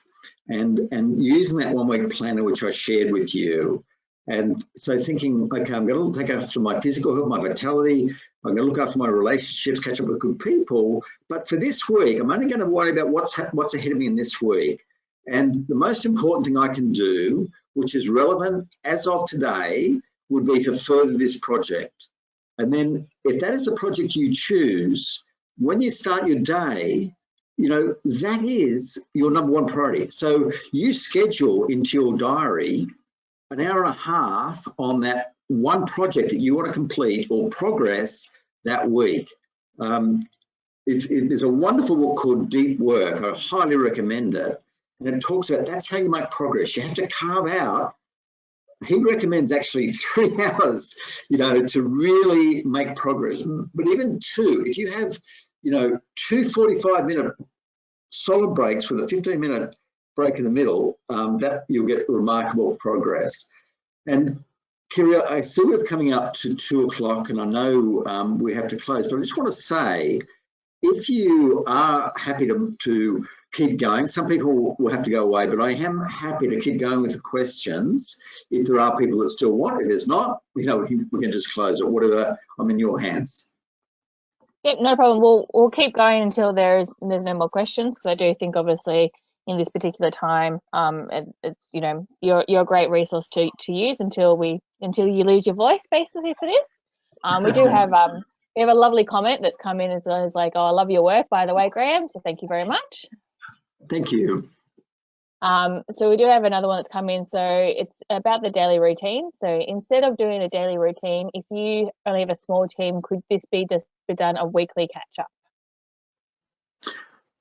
and using that 1-week planner, which I shared with you. And so thinking, okay, I'm going to take after my physical health, my vitality, I'm going to look after my relationships, catch up with good people. But for this week, I'm only going to worry about what's ahead of me in this week. And the most important thing I can do, which is relevant as of today, would be to further this project. And then if that is the project you choose, when you start your day, you know, that is your #1 priority. So you schedule into your diary an hour and a half on that one project that you want to complete or progress that week. There's a wonderful book called Deep Work. I highly recommend it. And it talks about that's how you make progress. You have to carve out, he recommends actually 3 hours, you know, to really make progress. But even 2, if you have, you know, 2 45-minute solid breaks with a 15-minute break in the middle, that you'll get remarkable progress. And Kiri, I see we're coming up to 2 o'clock, and I know we have to close, but I just want to say, if you are happy to keep going, some people will have to go away, but I am happy to keep going with the questions if there are people that still want it. If there's not, you know, we can just close it, whatever. I'm in your hands. Yep, no problem. We'll keep going until there's no more questions, because I do think obviously in this particular time, you know, you're a great resource to use until you lose your voice, basically, for this. We do have We have a lovely comment that's come in as well as like, oh, I love your work, by the way, Graeme. So thank you very much. Thank you. So we do have another one that's come in. So it's about the daily routine. So instead of doing a daily routine, if you only have a small team, could this be just done a weekly catch up?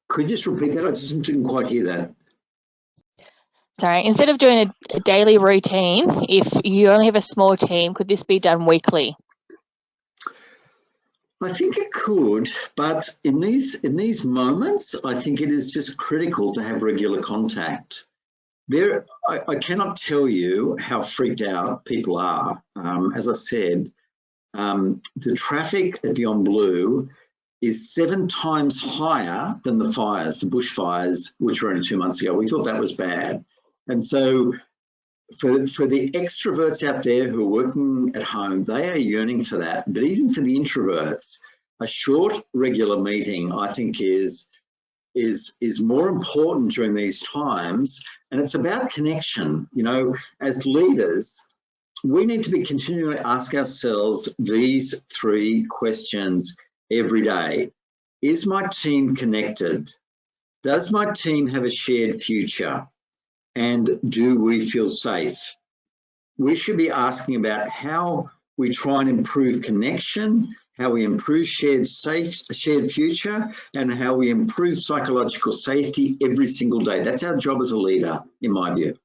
Could you just repeat that? I just didn't quite hear that. Sorry, instead of doing a daily routine, if you only have a small team, could this be done weekly? I think it could, but in these moments, I think it is just critical to have regular contact. I cannot tell you how freaked out people are. As I said, the traffic at Beyond Blue is 7 times higher than the fires, the bushfires, which were only 2 months ago. We thought that was bad. And so for the extroverts out there who are working at home, they are yearning for that. But even for the introverts, a short, regular meeting, I think, is more important during these times. And it's about connection. You know, as leaders, we need to be continually ask ourselves these 3 questions every day. Is my team connected? Does my team have a shared future? And do we feel safe? We should be asking about how we try and improve connection, how we improve shared future, and how we improve psychological safety every single day. That's our job as a leader, in my view.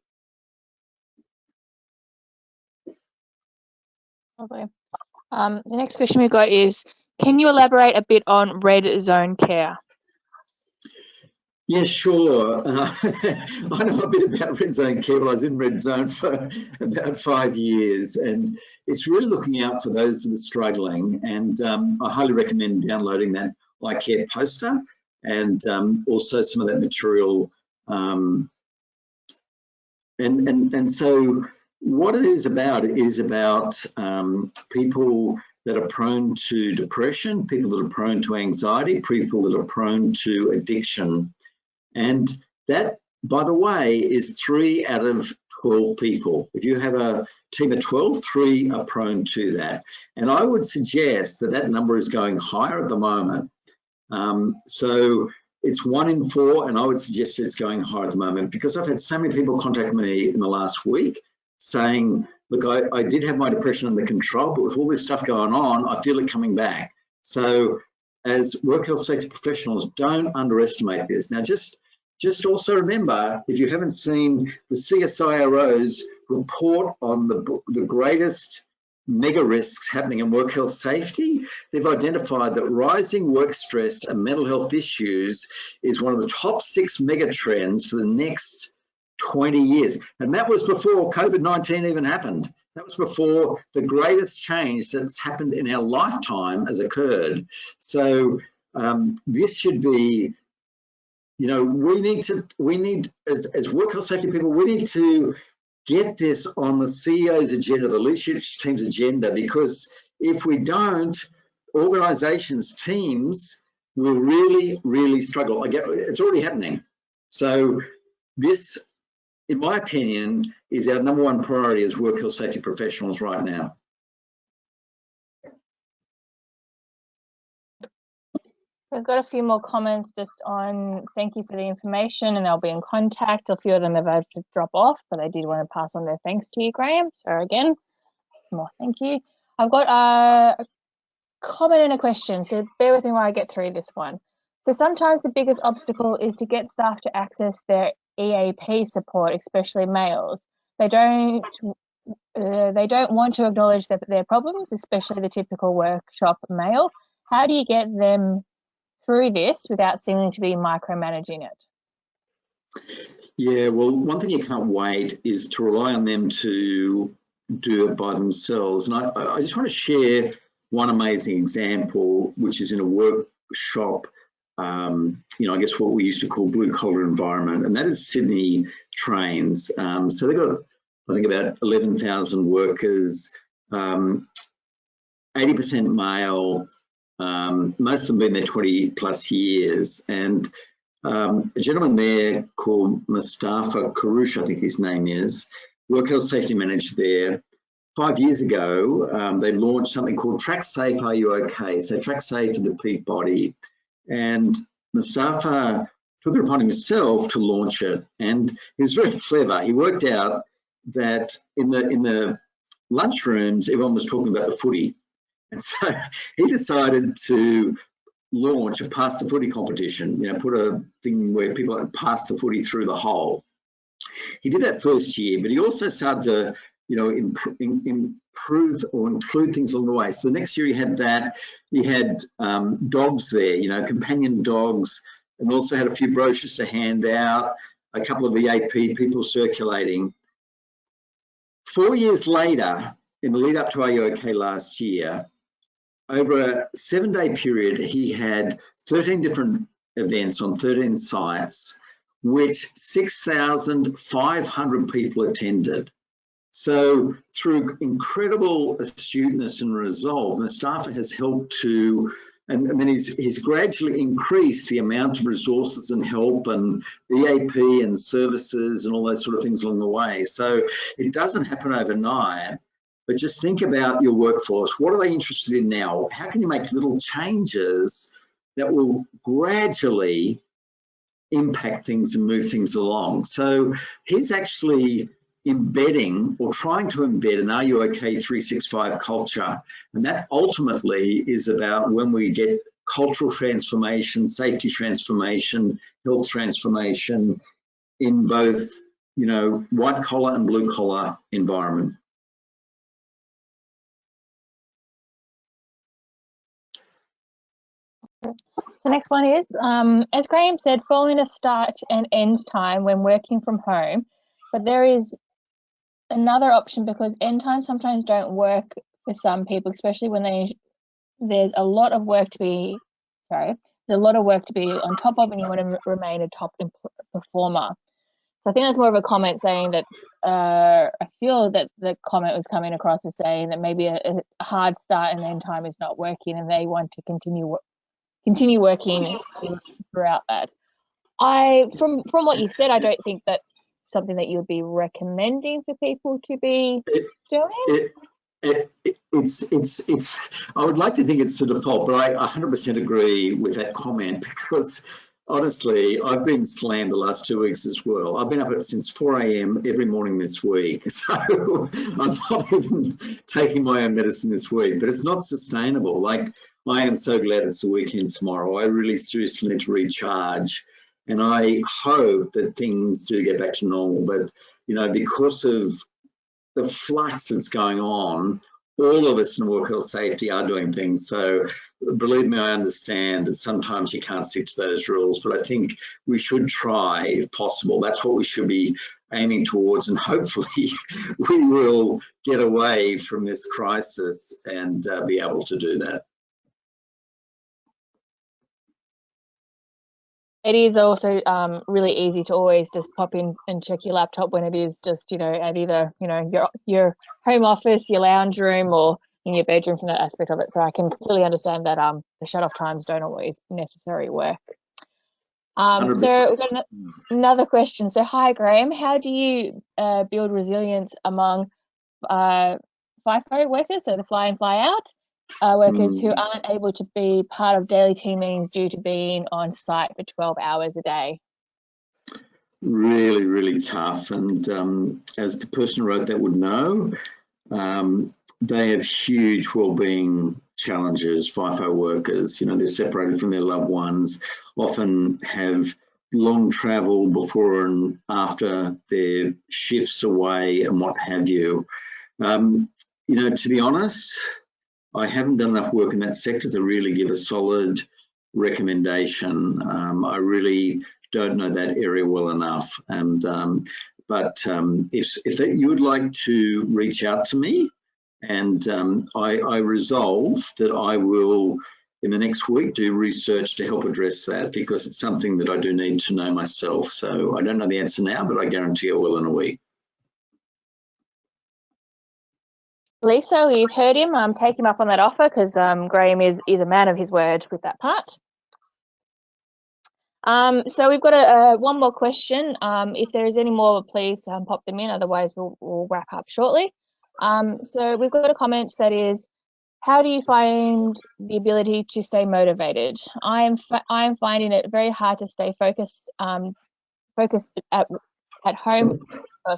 Lovely. The next question we've got is, can you elaborate a bit on red zone care? Yeah, sure. I know a bit about red zone care. Well, I was in red zone for about 5 years, and it's really looking out for those that are struggling. And I highly recommend downloading that iCare poster and also some of that material. And so what it is about people that are prone to depression, people that are prone to anxiety, people that are prone to addiction. And that, by the way, is 3 out of 12 people. If you have a team of 12, 3 are prone to that. And I would suggest that that number is going higher at the moment. So it's 1 in 4, and I would suggest it's going higher at the moment, because I've had so many people contact me in the last week saying, look, I did have my depression under control, but with all this stuff going on, I feel it coming back. So as work health safety professionals, don't underestimate this. Now, just also remember, if you haven't seen the CSIRO's report on the greatest mega risks happening in work health safety, they've identified that rising work stress and mental health issues is one of the top 6 mega trends for the next 20 years. And that was before COVID-19 even happened. That was before the greatest change that's happened in our lifetime has occurred. So this should be, you know, we need as work health safety people, we need to get this on the CEO's agenda, the leadership team's agenda, because if we don't, organizations, teams will really, really struggle. It's already happening. So this, in my opinion, is our number 1 priority as work health safety professionals right now. We've got a few more comments just on thank you for the information, and they'll be in contact. A few of them have had to drop off, but I did want to pass on their thanks to you, Graeme. So again, some more thank you. I've got a comment and a question, so bear with me while I get through this one. So sometimes the biggest obstacle is to get staff to access their EAP support, especially males. They don't want to acknowledge their problems, especially the typical workshop male. How do you get them through this without seeming to be micromanaging it? Yeah, well, one thing you can't wait is to rely on them to do it by themselves. And I just want to share one amazing example, which is in a workshop, you know, I guess what we used to call blue collar environment, and that is Sydney Trains. So they've got, I think, about 11,000 workers, 80% male, most of them been there 20 plus years. And a gentleman there called Mustafa Karush, I think his name is, work health safety manager there, 5 years ago, they launched something called Track Safe, Are You OK? So Track Safe for the peak body. And Mustafa took it upon himself to launch it. And he was very clever. He worked out that in the lunchrooms, everyone was talking about the footy. And so he decided to launch a pass the footy competition, put a thing where people pass the footy through the hole. He did that first year, but he also started to, improve or include things along the way. So the next year he had that. He had dogs there, companion dogs, and also had a few brochures to hand out, a couple of EAP people circulating. 4 years later, in the lead up to Are You OK last year, over a 7-day period, he had 13 different events on 13 sites, which 6,500 people attended. So through incredible astuteness and resolve, Mustafa has helped to, and then he's gradually increased the amount of resources and help and EAP and services and all those sort of things along the way. So it doesn't happen overnight, but just think about your workforce. What are they interested in now? How can you make little changes that will gradually impact things and move things along? So he's actually embedding or trying to embed an Are You OK 365 culture. And that ultimately is about when we get cultural transformation, safety transformation, health transformation in both, white collar and blue collar environment. So next one is, as Graeme said, following a start and end time when working from home, but there is another option because end times sometimes don't work for some people, especially when there's a lot of work to be, there's a lot of work to be on top of and you want to remain a top performer. So I think that's more of a comment saying that I feel that the comment was coming across as saying that maybe a hard start and end time is not working and they want to continue working throughout that. From what you've said, I don't think that's something that you would be recommending for people to be doing. It's I would like to think it's the default, but I 100% agree with that comment because honestly, I've been slammed the last 2 weeks as well. I've been up since 4 a.m. every morning this week. So I'm not even taking my own medicine this week, but it's not sustainable. Like, I am so glad it's the weekend tomorrow. I really seriously need to recharge. And I hope that things do get back to normal. But, because of the flux that's going on, all of us in work health safety are doing things. So believe me, I understand that sometimes you can't stick to those rules, but I think we should try if possible. That's what we should be aiming towards, and hopefully we will get away from this crisis and be able to do that. It is also really easy to always just pop in and check your laptop when it is just, at either, your home office, your lounge room, or in your bedroom from that aspect of it. So I can completely understand that the shut-off times don't always necessarily work. So we've got another question. So hi, Graeme, how do you build resilience among FIFO workers, so the fly in, fly out? Workers who aren't able to be part of daily team meetings due to being on site for 12 hours a day? Really, really tough. And as the person who wrote that would know, they have huge wellbeing challenges, FIFO workers. They're separated from their loved ones, often have long travel before and after their shifts away and what have you. To be honest, I haven't done enough work in that sector to really give a solid recommendation. I really don't know that area well enough. And but if you would like to reach out to me, and I resolve that I will, in the next week, do research to help address that, because it's something that I do need to know myself. So I don't know the answer now, but I guarantee I will in a week. Lisa, you've heard him. Take him up on that offer, because Graeme is a man of his word with that part. So we've got one more question. If there is any more, please pop them in. Otherwise, we'll wrap up shortly. So we've got a comment that is, how do you find the ability to stay motivated? I am finding it very hard to stay focused at home,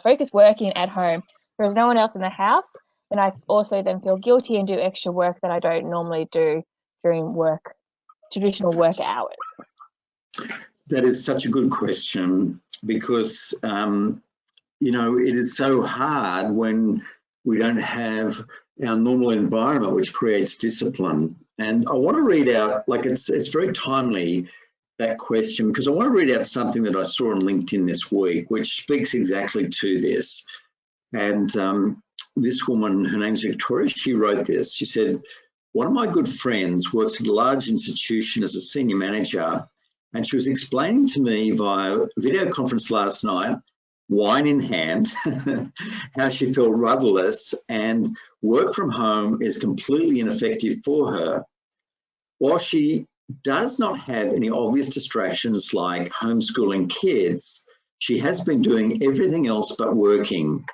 focused working at home. There's no one else in the house, and I also then feel guilty and do extra work that I don't normally do during traditional work hours. That is such a good question, because you know, it is so hard when we don't have our normal environment, which creates discipline. And I want to read out, like, it's very timely, that question, because I want to read out something that I saw on LinkedIn this week, which speaks exactly to this. And this woman, her name's Victoria, she wrote this. She said, one of my good friends works at a large institution as a senior manager, and she was explaining to me via video conference last night, wine in hand, how she felt rudderless and work from home is completely ineffective for her. While she does not have any obvious distractions like homeschooling kids, she has been doing everything else but working.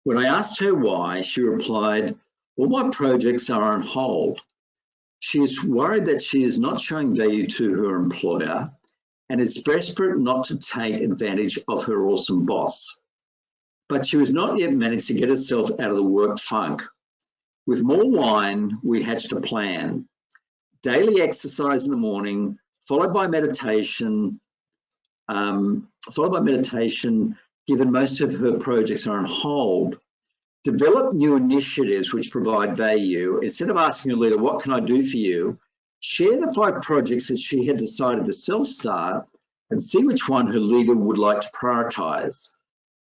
When I asked her why, she replied, well, my projects are on hold. She is worried that she is not showing value to her employer and is desperate not to take advantage of her awesome boss. But she has not yet managed to get herself out of the work funk. With more wine, we hatched a plan. Daily exercise in the morning, followed by meditation, given most of her projects are on hold. Develop new initiatives which provide value. Instead of asking your leader, what can I do for you? Share the 5 projects that she had decided to self-start and see which one her leader would like to prioritize.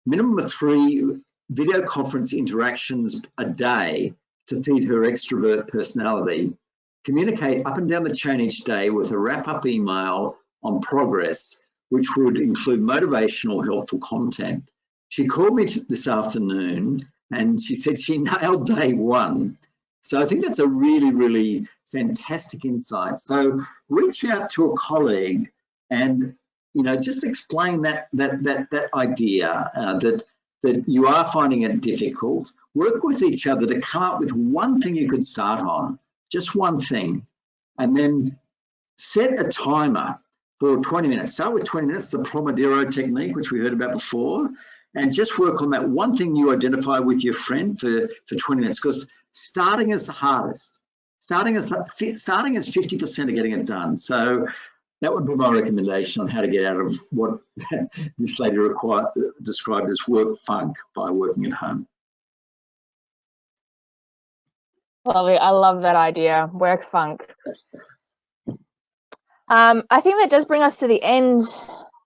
Minimum of 3 video conference interactions a day to feed her extrovert personality. Communicate up and down the chain each day with a wrap-up email on progress, which would include motivational, helpful content. She called me this afternoon and she said she nailed day 1. So I think that's a really, really fantastic insight. So reach out to a colleague and, you know, just explain that idea that you are finding it difficult. Work with each other to come up with one thing you could start on, just one thing, and then set a timer for 20 minutes. Start with 20 minutes, the Pomodoro technique, which we heard about before, and just work on that one thing you identify with your friend for 20 minutes, because starting is the hardest. Starting is 50% of getting it done. So that would be my recommendation on how to get out of what this lady described as work funk by working at home. Lovely. I love that idea, work funk. I think that does bring us to the end,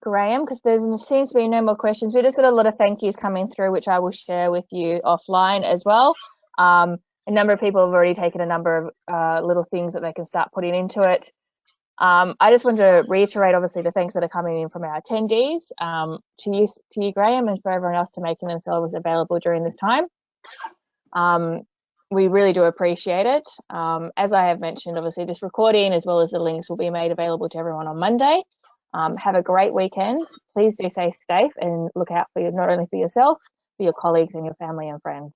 Graeme, because there seems to be no more questions. We just got a lot of thank yous coming through, which I will share with you offline as well. A number of people have already taken a number of little things that they can start putting into it. I just want to reiterate, obviously, the thanks that are coming in from our attendees, to you, Graeme, and for everyone else to making themselves available during this time. We really do appreciate it. As I have mentioned, obviously, this recording as well as the links will be made available to everyone on Monday. Have a great weekend. Please do stay safe and look out for not only for yourself, for your colleagues and your family and friends.